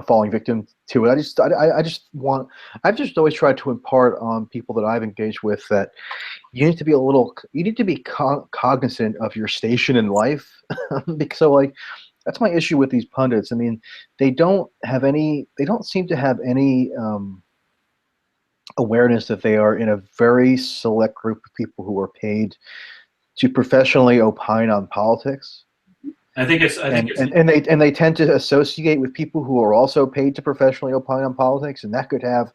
Speaker 1: falling victim to it. I've just always tried to impart on people that I've engaged with that you need to be cognizant of your station in life. So that's my issue with these pundits. I mean, they don't seem to have any awareness that they are in a very select group of people who are paid to professionally opine on politics.
Speaker 3: I think
Speaker 1: they tend to associate with people who are also paid to professionally opine on politics, and that could have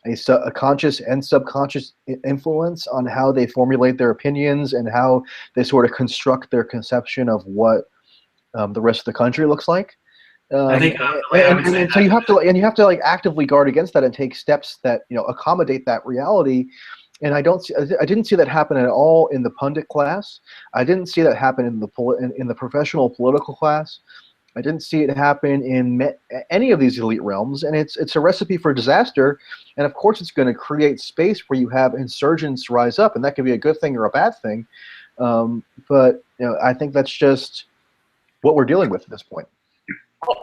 Speaker 1: a conscious and subconscious influence on how they formulate their opinions and how they sort of construct their conception of what the rest of the country looks like.
Speaker 3: I think,
Speaker 1: so you have to actively guard against that and take steps that accommodate that reality. And I didn't see that happen at all in the pundit class. I didn't see that happen in the professional political class. I didn't see it happen in any of these elite realms. And it's a recipe for disaster. And of course, it's going to create space where you have insurgents rise up, and that can be a good thing or a bad thing. But I think that's just what we're dealing with at this point.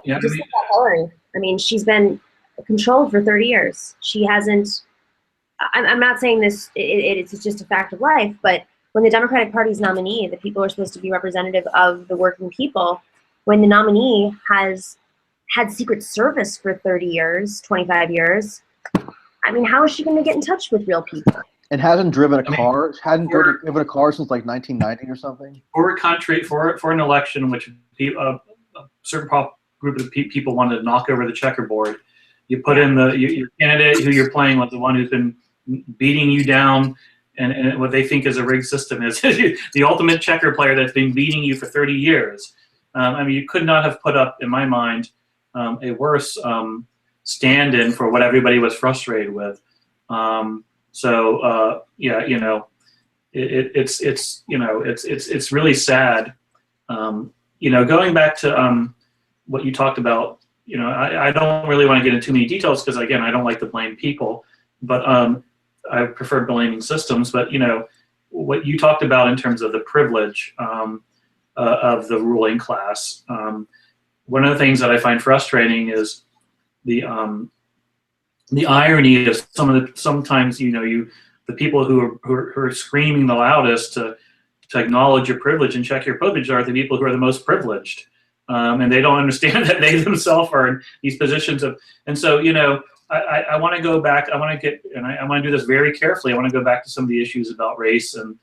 Speaker 3: Yeah,
Speaker 2: just about Hillary. I mean, she's been controlled for 30 years. She hasn't. I'm not saying this. It's just a fact of life. But when the Democratic Party's nominee, the people are supposed to be representative of the working people. When the nominee has had Secret Service for 30 years, 25 years, I mean, how is she going to get in touch with real people?
Speaker 1: And hasn't driven a car. Driven a car since like 1990 or something.
Speaker 3: For a country, for an election, which a certain group of people wanted to knock over the checkerboard, you put in your candidate who you're playing with, the one who's been beating you down, and what they think is a rigged system is the ultimate checker player that's been beating you for 30 years. I mean, you could not have put up, in my mind, a worse stand-in for what everybody was frustrated with. It's really sad. Going back to what you talked about, I don't really want to get into too many details because, again, I don't like to blame people, but I prefer blaming systems. But what you talked about in terms of the privilege of the ruling class, one of the things that I find frustrating is the irony of sometimes the people who are screaming the loudest to acknowledge your privilege and check your privilege are the people who are the most privileged, and they don't understand that they themselves are in these positions of. And so I want to go back. I want to do this very carefully. I want to go back to some of the issues about race and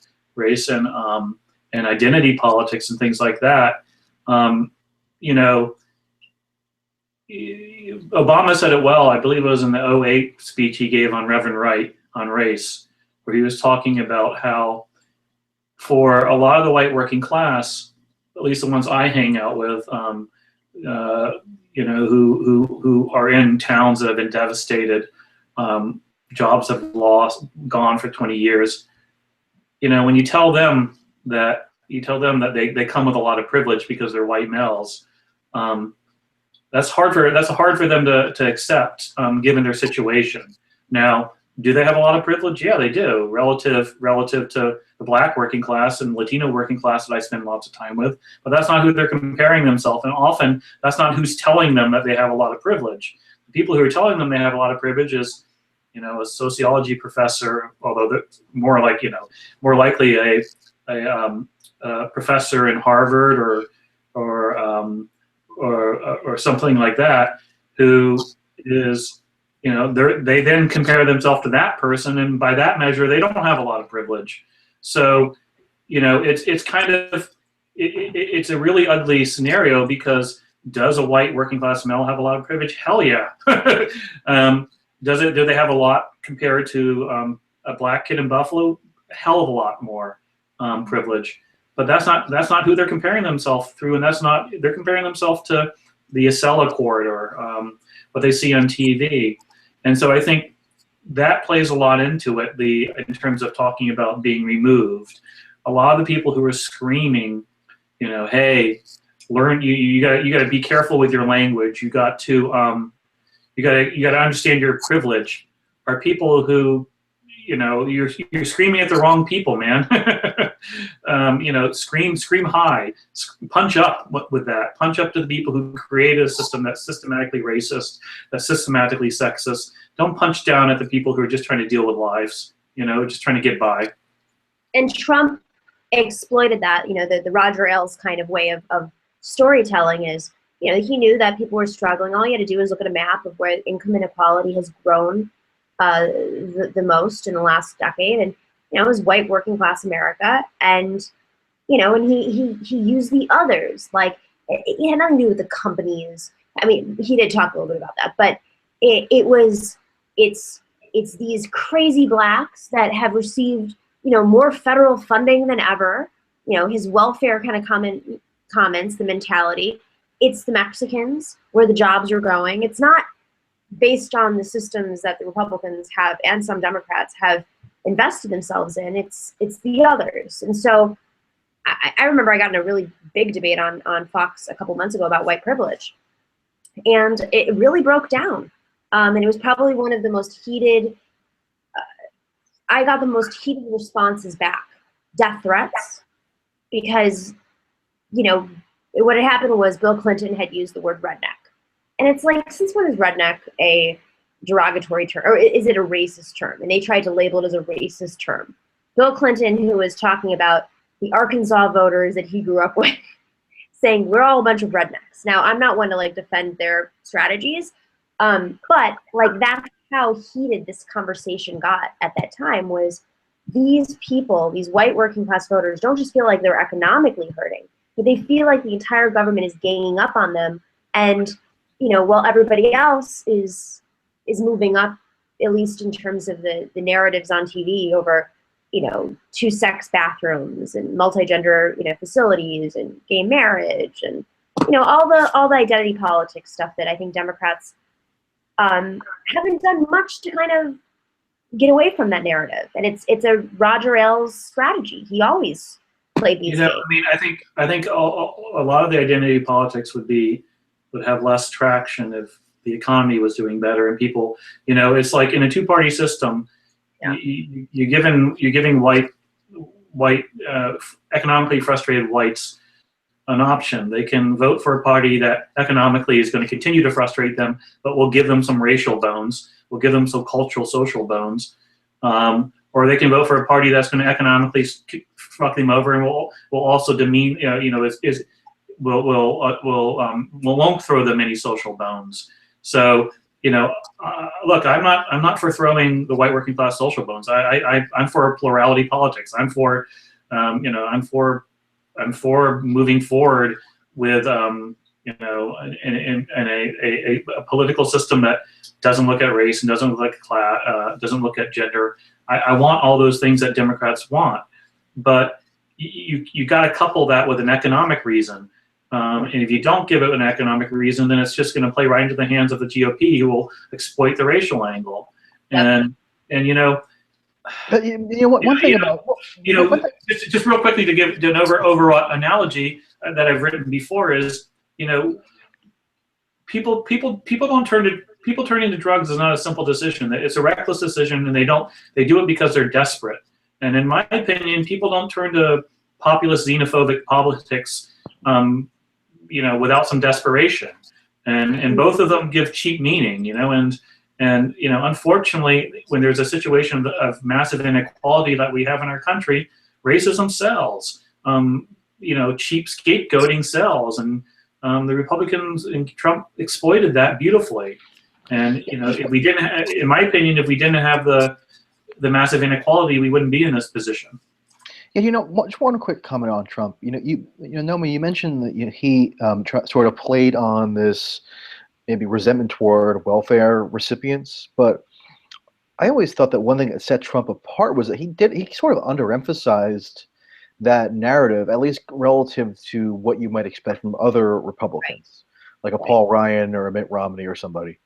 Speaker 3: identity politics and things like that. Obama said it well. I believe it was in the 2008 speech he gave on Reverend Wright on race, where he was talking about how for a lot of the white working class, at least the ones I hang out with, who are in towns that have been devastated, jobs have gone for 20 years. When you tell them that they come with a lot of privilege because they're white males, that's hard for them to accept, given their situation. Now, Do they have a lot of privilege? Yeah, they do, relative to the Black working class and Latino working class that I spend lots of time with. But that's not who they're comparing themselves, and often that's not who's telling them that they have a lot of privilege. The people who are telling them they have a lot of privilege is, a sociology professor, although they're more likely a professor in Harvard or something like that, who is, they then compare themselves to that person, and by that measure, they don't have a lot of privilege. So, it's kind of, it's a really ugly scenario, because does a white working class male have a lot of privilege? Hell yeah. Do they have a lot compared to a Black kid in Buffalo? A hell of a lot more privilege. But that's not who they're comparing themselves through, and they're comparing themselves to the Acela Court or what they see on TV. And so I think that plays a lot into it, in terms of talking about being removed. A lot of the people who are screaming, hey, learn, you got to be careful with your language. You got to understand your privilege, are people who, you're screaming at the wrong people, man. Scream high, punch up with that. Punch up to the people who created a system that's systematically racist, that's systematically sexist. Don't punch down at the people who are just trying to deal with lives, just trying to get by.
Speaker 2: And Trump exploited that, the Roger Ailes kind of way of storytelling is, he knew that people were struggling. All he had to do was look at a map of where income inequality has grown the most in the last decade, and it was white working class America, and and he used the others, like it had nothing to do with the companies. I mean, he did talk a little bit about that, but it's these crazy Blacks that have received more federal funding than ever. His welfare kind of comments, the mentality. It's the Mexicans where the jobs are going. It's not based on the systems that the Republicans have and some Democrats have invested themselves in. It's the others. And so I remember I got in a really big debate on Fox a couple months ago about white privilege. And it really broke down. And it was probably one of the most heated, I got the most heated responses back. Death threats, because, what had happened was Bill Clinton had used the word redneck. And it's like, since when is redneck a derogatory term, or is it a racist term? And they tried to label it as a racist term. Bill Clinton, who was talking about the Arkansas voters that he grew up with, saying we're all a bunch of rednecks. Now, I'm not one to defend their strategies, but that's how heated this conversation got at that time. Was these people, these white working class voters, don't just feel like they're economically hurting, but they feel like the entire government is ganging up on them, and while everybody else is moving up, at least in terms of the narratives on TV over, two-sex bathrooms and multi-gender, facilities and gay marriage and, all the identity politics stuff that I think Democrats haven't done much to kind of get away from that narrative. And it's a Roger Ailes strategy. He always played these games.
Speaker 3: I mean, I think a lot of the identity politics would have less traction if the economy was doing better and people, it's like in a two-party system, yeah. You're giving white economically frustrated whites an option. They can vote for a party that economically is going to continue to frustrate them, but will give them some racial bones, will give them some cultural, social bones, or they can vote for a party that's going to economically fuck them over and will also demean, won't throw them any social bones. So, look, I'm not for throwing the white working class social bones. I'm for plurality politics. I'm for, I'm for moving forward with, in a political system that doesn't look at race and doesn't look at class, doesn't look at gender. I want all those things that Democrats want, but you got to couple that with an economic reason. And if you don't give it an economic reason, then it's just going to play right into the hands of the GOP, who will exploit the racial angle. And
Speaker 1: But one thing about
Speaker 3: just real quickly to give an overall analogy that I've written before is, people don't turn to people turning to drugs is not a simple decision. It's a reckless decision, and they do it because they're desperate. And in my opinion, people don't turn to populist, xenophobic politics, without some desperation. And both of them give cheap meaning, and unfortunately, when there's a situation of massive inequality that we have in our country, racism sells. Cheap scapegoating sells, and the Republicans and Trump exploited that beautifully. And if we didn't, in my opinion, if we didn't have the massive inequality, we wouldn't be in this position.
Speaker 1: Yeah, just one quick comment on Trump. Nomi, you mentioned that he sort of played on this maybe resentment toward welfare recipients, but I always thought that one thing that set Trump apart was that he sort of underemphasized that narrative, at least relative to what you might expect from other Republicans, like a Paul Ryan or a Mitt Romney or somebody.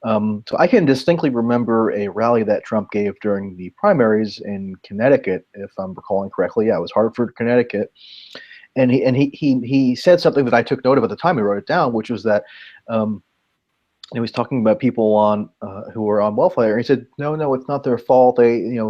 Speaker 1: So I can distinctly remember a rally that Trump gave during the primaries in Connecticut, if I'm recalling correctly. Yeah, it was Hartford, Connecticut, and he said something that I took note of at the time. I wrote it down, which was that he was talking about people who were on welfare. He said, "No, it's not their fault. We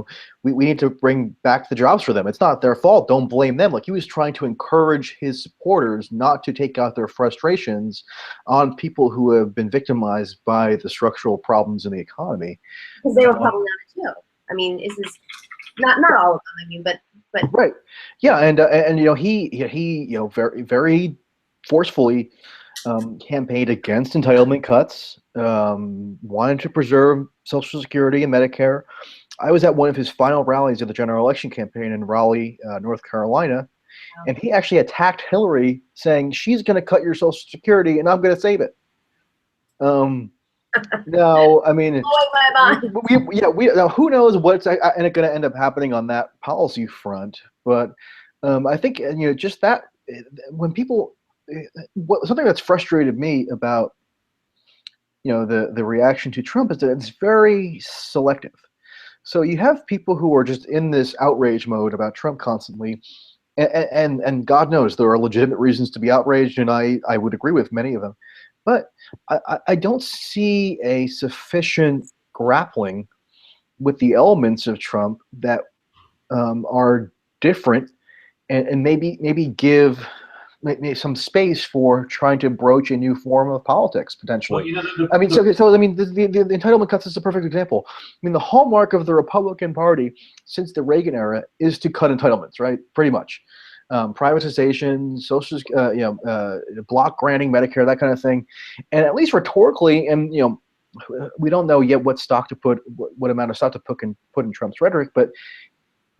Speaker 1: need to bring back the jobs for them. It's not their fault. Don't blame them." Like, he was trying to encourage his supporters not to take out their frustrations on people who have been victimized by the structural problems in the economy.
Speaker 2: Because they were probably on it too. I mean, this is not all of them. I mean, but
Speaker 1: right, yeah, and he very, very forcefully campaigned against entitlement cuts, wanted to preserve Social Security and Medicare. I was at one of his final rallies of the general election campaign in Raleigh, North Carolina, and he actually attacked Hillary, saying she's going to cut your Social Security and I'm going to save it. Now, I mean, now who knows what's going to end up happening on that policy front, but I think just that when people. Something that's frustrated me about the reaction to Trump is that it's very selective. So you have people who are just in this outrage mode about Trump constantly, and God knows there are legitimate reasons to be outraged, and I would agree with many of them, but I don't see a sufficient grappling with the elements of Trump that are different, and maybe give some space for trying to broach a new form of politics potentially. Well, the entitlement cuts is a perfect example. I mean, the hallmark of the Republican Party since the Reagan era is to cut entitlements, right? Pretty much, privatization, social, block granting Medicare, that kind of thing, and at least rhetorically, and we don't know yet what amount of stock to put in Trump's rhetoric, but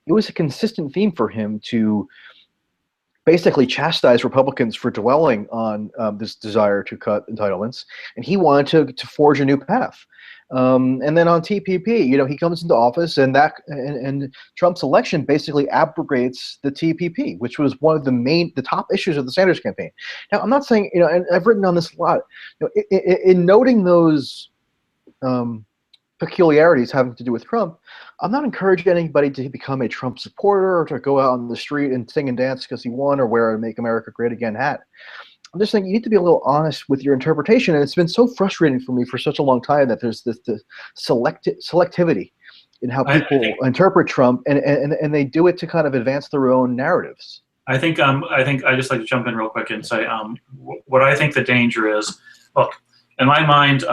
Speaker 1: it was a consistent theme for him to basically chastise Republicans for dwelling on this desire to cut entitlements, and he wanted to forge a new path. And then on TPP, he comes into office, and Trump's election basically abrogates the TPP, which was one of the top issues of the Sanders campaign. Now, I'm not saying, and I've written on this a lot, in noting those peculiarities having to do with Trump, I'm not encouraging anybody to become a Trump supporter or to go out on the street and sing and dance because he won or wear a Make America Great Again hat. I'm just saying you need to be a little honest with your interpretation, and it's been so frustrating for me for such a long time that there's this selectivity in how people interpret Trump, and they do it to kind of advance their own narratives.
Speaker 3: I think I just like to jump in real quick and say what I think the danger is. Look, in my mind,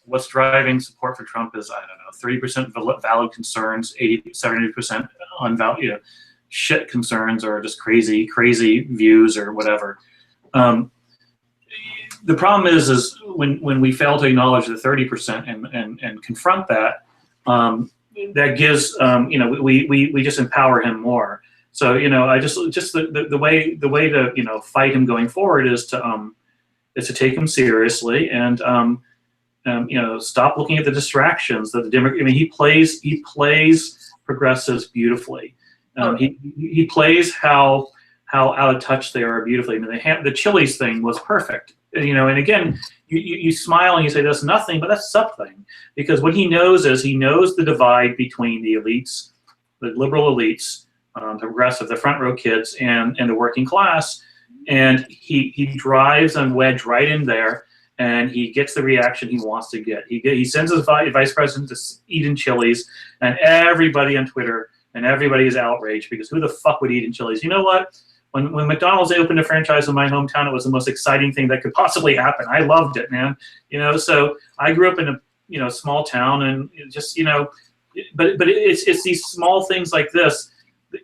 Speaker 3: what's driving support for Trump is, I don't know, 30% valid concerns, 70% unvalid, shit concerns, or just crazy views or whatever. The problem is when we fail to acknowledge the 30% and confront that, that gives we just empower him more. So I just the way to fight him going forward is to take him seriously and stop looking at the distractions that the Democrat. I mean, he plays progressives beautifully. He plays how out of touch they are beautifully. I mean, the Chili's thing was perfect. And again, you smile and you say that's nothing, but that's something, because what he knows the divide between the elites, the liberal elites, the progressive, the front row kids, and the working class, and he drives and wedge right in there. and he gets the reaction he wants to get. He sends his vice president to eat in Chili's, and everybody on Twitter and everybody is outraged because who the fuck would eat in Chili's? You know what? When McDonald's opened a franchise in my hometown, it was the most exciting thing that could possibly happen. I loved it, man. So I grew up in a small town, and just but it's these small things like this,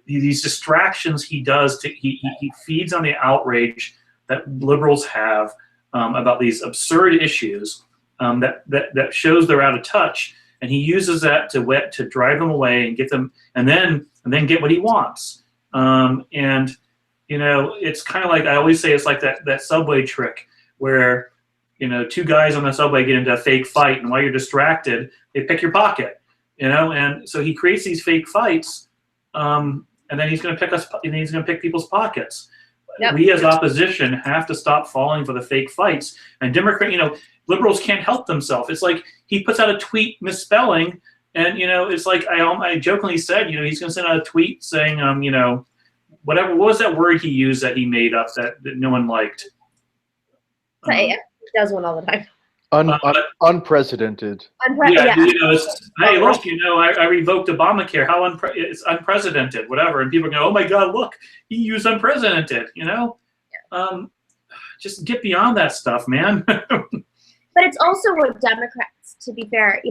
Speaker 3: these distractions he does. He feeds on the outrage that liberals have about these absurd issues that shows they're out of touch, and he uses that to drive them away and get them, and then get what he wants. It's kind of like I always say, it's like that subway trick where two guys on the subway get into a fake fight, and while you're distracted, they pick your pocket. And so he creates these fake fights, and then he's going to pick people's pockets. Yep. We as opposition have to stop falling for the fake fights. And liberals can't help themselves. It's like he puts out a tweet misspelling, and it's like I jokingly said, he's going to send out a tweet saying, what was that word he used that he made up that no one liked?
Speaker 2: He does one all the time.
Speaker 1: Unprecedented.
Speaker 2: Yeah.
Speaker 3: Hey, look, I revoked Obamacare. It's unprecedented, whatever. And people go, oh my God, look, he used unprecedented. Just get beyond that stuff, man.
Speaker 2: But it's also what Democrats, to be fair,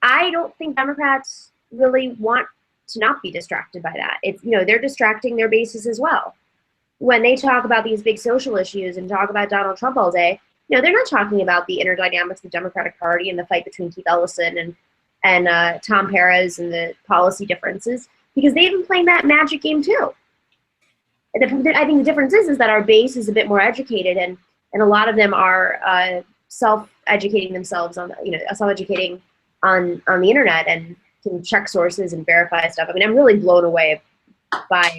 Speaker 2: I don't think Democrats really want to not be distracted by that. It's, they're distracting their bases as well. When they talk about these big social issues and talk about Donald Trump all day, they're not talking about the inner dynamics of the Democratic Party and the fight between Keith Ellison and Tom Perez and the policy differences, because they've been playing that magic game too. I think the difference is that our base is a bit more educated, and a lot of them are self-educating themselves self-educating on the internet and can check sources and verify stuff. I mean, I'm really blown away by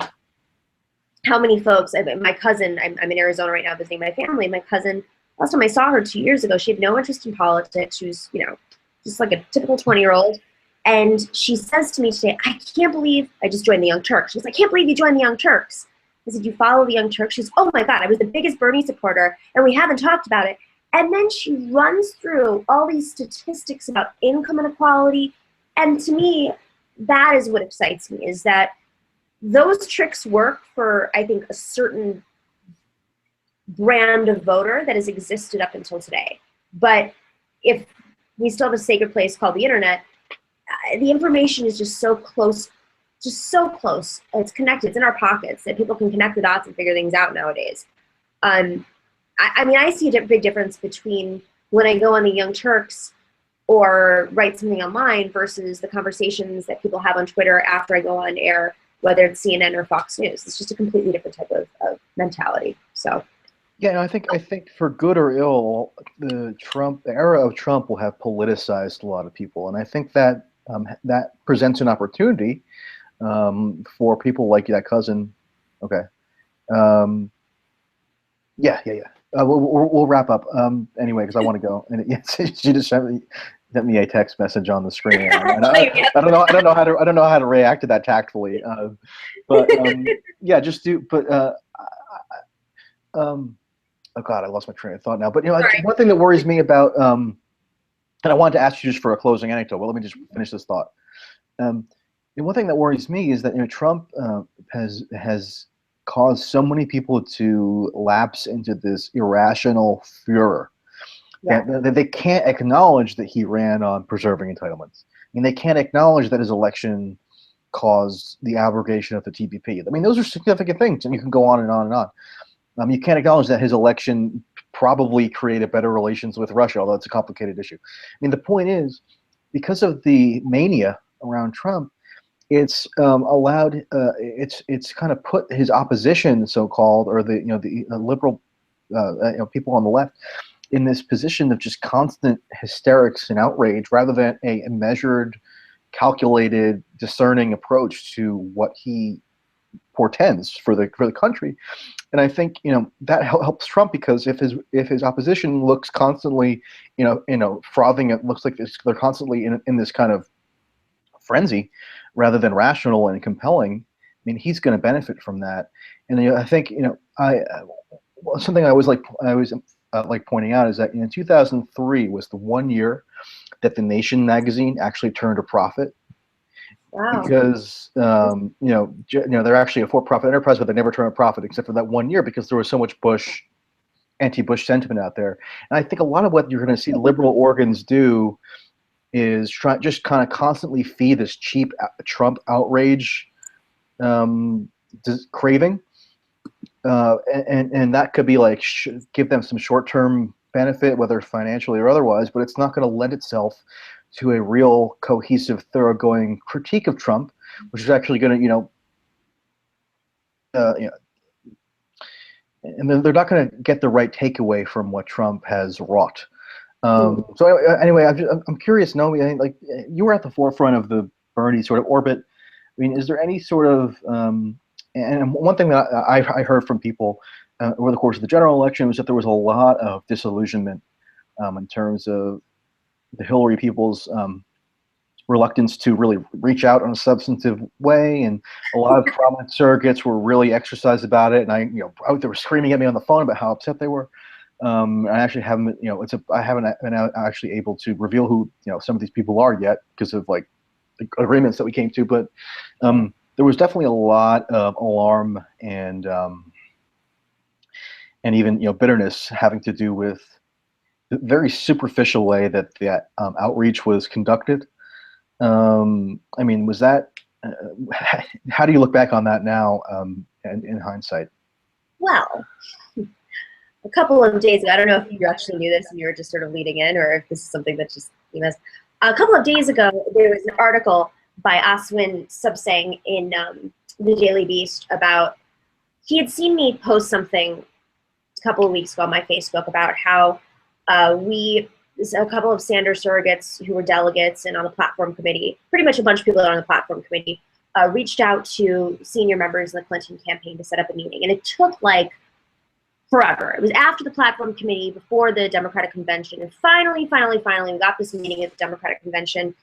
Speaker 2: how many folks. My cousin, I'm in Arizona right now visiting my family. My cousin, last time I saw her 2 years ago, she had no interest in politics. She was, just like a typical 20-year-old. And she says to me today, I can't believe I just joined the Young Turks. She goes, I can't believe you joined the Young Turks. I said, you follow the Young Turks? She goes, oh my God, I was the biggest Bernie supporter, and we haven't talked about it. And then she runs through all these statistics about income inequality. And to me, that is what excites me, is that those tricks work for, I think, a certain brand of voter that has existed up until today. But if we still have a sacred place called the internet, the information is just so close, It's connected. It's in our pockets, that people can connect the dots and figure things out nowadays. I see a big difference between when I go on the Young Turks or write something online versus the conversations that people have on Twitter after I go on air, whether it's CNN or Fox News. It's just a completely different type of mentality. So.
Speaker 1: Yeah, I think for good or ill, the era of Trump will have politicized a lot of people, and I think that that presents an opportunity for people like that cousin. Okay. Yeah. We'll wrap up anyway, because I want to go. And she just sent me a text message on the screen. And I don't know how to react to that tactfully. But yeah, just do. But oh God, I lost my train of thought now. But one thing that worries me about, and I wanted to ask you just for a closing anecdote. Well, let me just finish this thought. And one thing that worries me is that Trump has caused so many people to lapse into this irrational furor that they can't acknowledge that he ran on preserving entitlements. I mean, they can't acknowledge that his election caused the abrogation of the TPP. I mean, those are significant things, and you can go on and on and on. You can't acknowledge that his election probably created better relations with Russia, although it's a complicated issue. I mean, the point is, because of the mania around Trump, it's allowed, it's kind of put his opposition, so-called, or the liberal people on the left, in this position of just constant hysterics and outrage, rather than a measured, calculated, discerning approach to what he portends for the country. And I think that helps Trump, because if his opposition looks constantly frothing, it looks like they're constantly in this kind of frenzy rather than rational and compelling. I mean, he's going to benefit from that. And I think something I always like pointing out is that in 2003 was the one year that the Nation magazine actually turned a profit.
Speaker 2: Wow.
Speaker 1: Because they're actually a for-profit enterprise, but they never turn a profit except for that one year because there was so much anti-Bush sentiment out there. And I think a lot of what you're going to see liberal organs do is just kind of constantly feed this cheap Trump outrage craving, and that could be like give them some short-term benefit, whether financially or otherwise, but it's not going to lend itself to a real cohesive, thoroughgoing critique of Trump, which is actually going to, and then they're not going to get the right takeaway from what Trump has wrought. So anyway, I'm curious, Nomi. I mean, like you were at the forefront of the Bernie sort of orbit. I mean, is there any sort of and one thing that I heard from people over the course of the general election was that there was a lot of disillusionment in terms of the Hillary people's reluctance to really reach out in a substantive way, and a lot of prominent surrogates were really exercised about it. And they were screaming at me on the phone about how upset they were. I actually haven't, I haven't been actually able to reveal who some of these people are yet because of like the agreements that we came to. But there was definitely a lot of alarm and even bitterness having to do with the very superficial way that that outreach was conducted. I mean, was that? How do you look back on that now, in hindsight?
Speaker 2: Well, a couple of days ago, I don't know if you actually knew this and you were just sort of leading in, or if this is something that just you missed. A couple of days ago, there was an article by Aswin Subsang in the Daily Beast about he had seen me post something a couple of weeks ago on my Facebook about how a couple of Sanders surrogates who were delegates and on the platform committee, pretty much a bunch of people that are on the platform committee, reached out to senior members in the Clinton campaign to set up a meeting. And it took like forever. It was after the platform committee, before the Democratic convention. And finally, we got this meeting at the Democratic convention.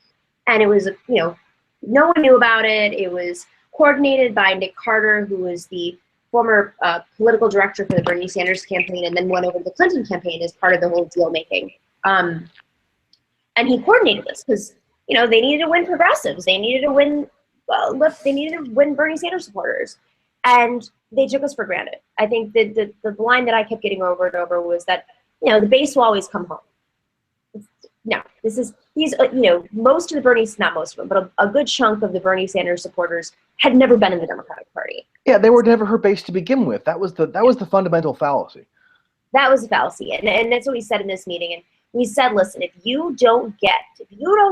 Speaker 2: And it was, no one knew about it. It was coordinated by Nick Carter, who was the former political director for the Bernie Sanders campaign and then went over to the Clinton campaign as part of the whole deal making. And he coordinated this because, they needed to win progressives. They needed to win they needed to win Bernie Sanders supporters. And they took us for granted. I think the line that I kept getting over and over was that, the base will always come home. No, most of the Bernie, not most of them, but a good chunk of the Bernie Sanders supporters had never been in the Democratic Party.
Speaker 1: Yeah, they were never her base to begin with. That was the fundamental fallacy.
Speaker 2: That was a fallacy, and that's what we said in this meeting. And we said, listen, if you don't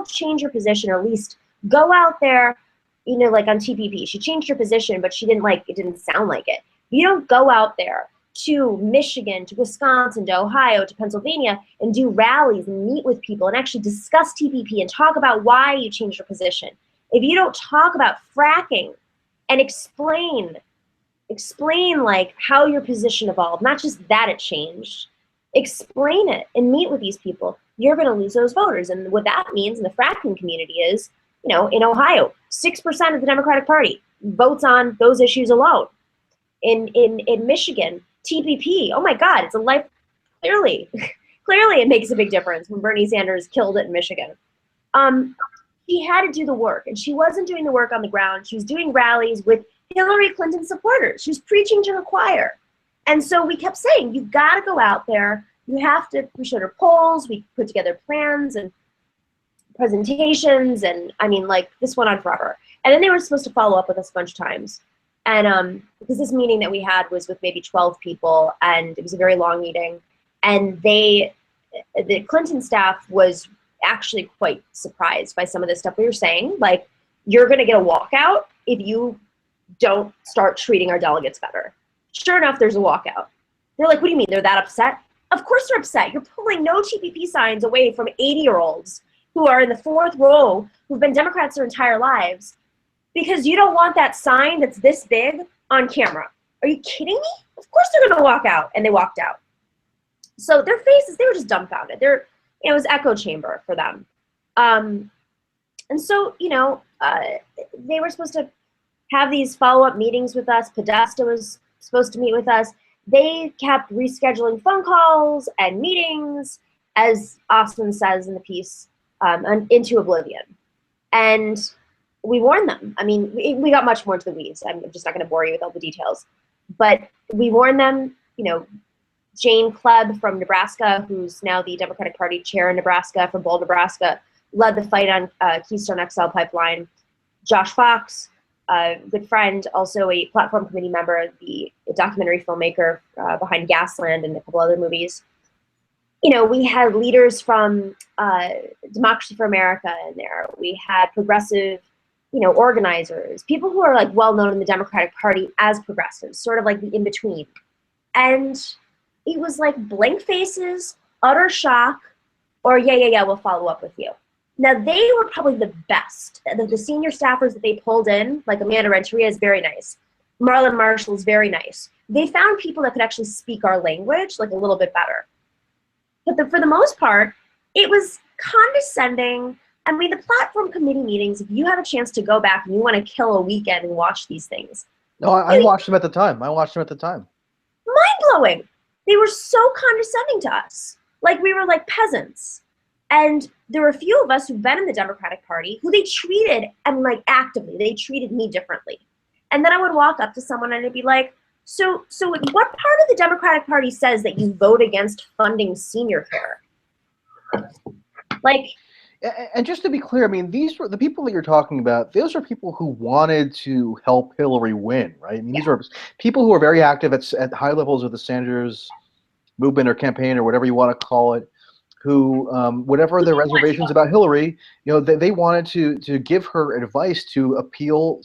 Speaker 2: change your position, or at least go out there, like on TPP, she changed her position, but she didn't it didn't sound like it. You don't go out there to Michigan, to Wisconsin, to Ohio, to Pennsylvania, and do rallies and meet with people and actually discuss TPP and talk about why you changed your position. If you don't talk about fracking and explain like how your position evolved, not just that it changed, explain it and meet with these people, you're going to lose those voters. And what that means in the fracking community is, in Ohio, 6% of the Democratic Party votes on those issues alone. In Michigan, TPP, oh my God, it's a life, clearly it makes a big difference when Bernie Sanders killed it in Michigan. She had to do the work, and she wasn't doing the work on the ground. She was doing rallies with Hillary Clinton supporters. She was preaching to her choir. And so we kept saying, you've got to go out there. We showed her polls, we put together plans and presentations, and this went on forever. And then they were supposed to follow up with us a bunch of times. And because this meeting that we had was with maybe 12 people, and it was a very long meeting, and the Clinton staff was actually quite surprised by some of the stuff we were saying. Like, you're going to get a walkout if you don't start treating our delegates better. Sure enough, there's a walkout. They're like, what do you mean? They're that upset? Of course they're upset. You're pulling no TPP signs away from 80-year-olds who are in the fourth row, who've been Democrats their entire lives, because you don't want that sign that's this big on camera. Are you kidding me? Of course they're going to walk out. And they walked out. So their faces, they were just dumbfounded. It was echo chamber for them. And so, they were supposed to have these follow-up meetings with us. Podesta was supposed to meet with us. they kept rescheduling phone calls and meetings, as Austin says in the piece, into oblivion. And we warned them. I mean, we got much more into the weeds. I'm just not going to bore you with all the details. But we warned them, you know, Jane Klebb from Nebraska, who's now the Democratic Party chair in Nebraska, from Bold, Nebraska, led the fight on Keystone XL pipeline. Josh Fox, a good friend, also a platform committee member, the documentary filmmaker behind Gasland and a couple other movies. You know, we had leaders from Democracy for America in there. We had progressive, you know, organizers, people who are like well known in the Democratic Party as progressives, sort of like the in-between. And it was like blank faces, utter shock, or yeah, we'll follow up with you. Now, they were probably the best. The senior staffers that they pulled in, like Amanda Renteria is very nice. Marlon Marshall is very nice. They found people that could actually speak our language like a little bit better. But for the most part, it was condescending. I mean, the platform committee meetings, if you have a chance to go back and you want to kill a weekend and watch these things.
Speaker 1: No, I watched them at the time.
Speaker 2: Mind-blowing. They were so condescending to us. Like we were like peasants. And there were a few of us who've been in the Democratic Party who they treated, and like actively, they treated me differently. And then I would walk up to someone and I'd be like, so what part of the Democratic Party says that you vote against funding senior care? Like,
Speaker 1: and just to be clear, I mean, these were the people that you're talking about. Those are people who wanted to help Hillary win, right? I mean, these are people who are very active at high levels of the Sanders movement or campaign or whatever you want to call it, who, whatever their reservations about Hillary, you know, they wanted to give her advice to appeal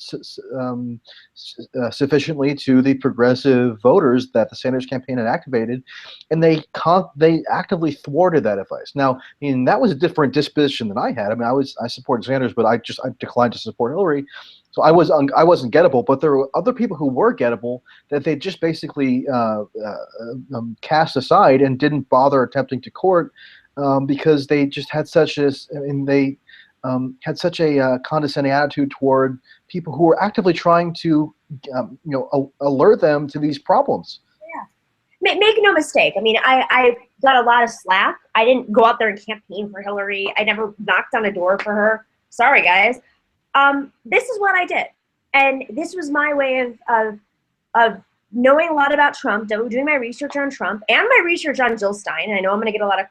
Speaker 1: sufficiently to the progressive voters that the Sanders campaign had activated, and they actively thwarted that advice. Now, I mean, that was a different disposition than I had. I mean, I supported Sanders, but I declined to support Hillary. So I wasn't gettable, but there were other people who were gettable that they just basically cast aside and didn't bother attempting to court. Because they just had such a condescending attitude toward people who were actively trying to, alert them to these problems.
Speaker 2: Yeah, make no mistake. I mean, I got a lot of slack. I didn't go out there and campaign for Hillary. I never knocked on a door for her. Sorry, guys. This is what I did, and this was my way of knowing a lot about Trump, doing my research on Trump and my research on Jill Stein. And I know I'm going to get a lot of,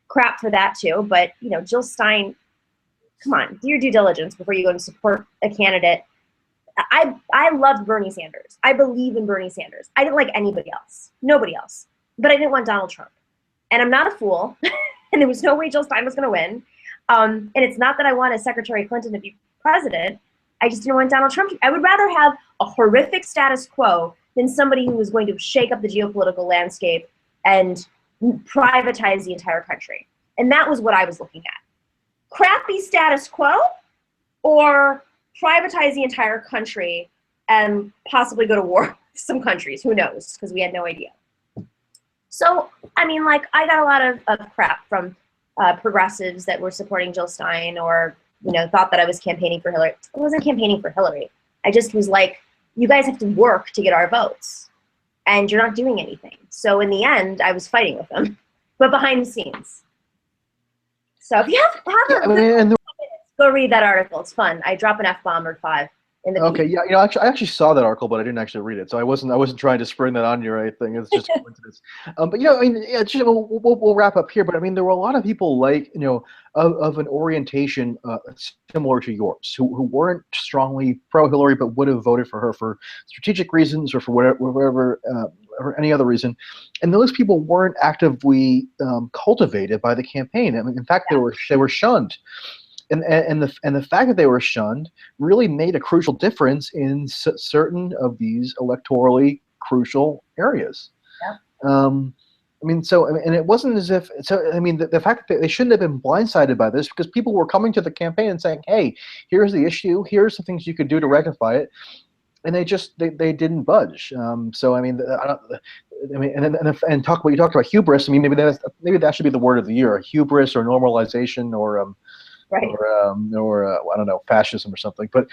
Speaker 2: crap for that too. But, Jill Stein, come on, do your due diligence before you go and support a candidate. I loved Bernie Sanders. I believe in Bernie Sanders. I didn't like anybody else, nobody else. But I didn't want Donald Trump. And I'm not a fool. And there was no way Jill Stein was going to win. And it's not that I wanted Secretary Clinton to be president. I just didn't want Donald Trump. I would rather have a horrific status quo than somebody who was going to shake up the geopolitical landscape and privatize the entire country. And that was what I was looking at. Crappy status quo or privatize the entire country and possibly go to war with some countries. Who knows? Because we had no idea. So, I mean, like, I got a lot of crap from progressives that were supporting Jill Stein or thought that I was campaigning for Hillary. I wasn't campaigning for Hillary. I just was like, you guys have to work to get our votes, and you're not doing anything. So in the end, I was fighting with them, but behind the scenes. So if you have go read that article. It's fun. I drop an F-bomb or 5 in the
Speaker 1: Okay, yeah, I actually saw that article, but I didn't actually read it, so I wasn't trying to spring that on you or anything. It's just a coincidence. But we'll wrap up here. But I mean, there were a lot of people like of an orientation similar to yours, who weren't strongly pro-Hillary, but would have voted for her for strategic reasons or for whatever or any other reason. And those people weren't actively cultivated by the campaign. I mean, in fact, they were shunned. And the fact that they were shunned really made a crucial difference in certain of these electorally crucial areas. Yeah. And it wasn't as if the fact that they shouldn't have been blindsided by this, because people were coming to the campaign and saying, "Hey, here's the issue. Here's the things you could do to rectify it," and they didn't budge. And talk what you talked about hubris. I mean, maybe that should be the word of the year: hubris or normalization or. Right. Or I don't know, fascism or something. But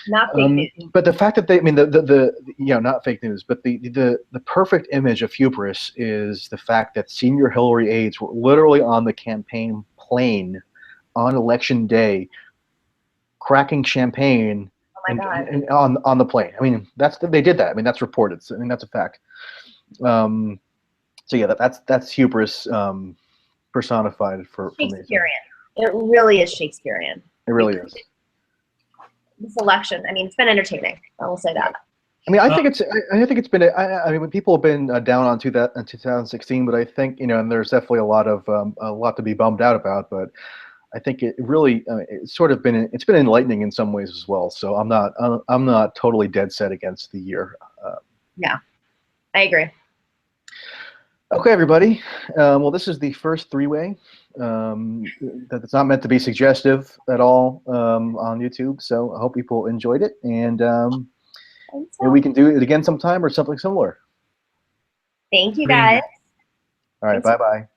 Speaker 2: Not fake news.
Speaker 1: But the fact that they, I mean, not fake news, but the perfect image of hubris is the fact that senior Hillary aides were literally on the campaign plane on election day, cracking champagne
Speaker 2: Oh my God.
Speaker 1: and on the plane. I mean, they did that. I mean, that's reported. So, I mean, that's a fact. So yeah, that's hubris personified for me.
Speaker 2: Shakespearean. It really is Shakespearean.
Speaker 1: It really is.
Speaker 2: This election, I mean, it's been entertaining. I will say that.
Speaker 1: I mean, I think it's been. I mean, when people have been down on that in 2016, but I think and there's definitely a lot to be bummed out about. But I think it really it's sort of been enlightening in some ways as well. So I'm not totally dead set against the year.
Speaker 2: Yeah, I agree.
Speaker 1: Okay, everybody. Well, this is the first three-way. That's not meant to be suggestive at all on YouTube. So I hope people enjoyed it, and maybe we can do it again sometime or something similar.
Speaker 2: Thank you, guys.
Speaker 1: All right. Bye-bye.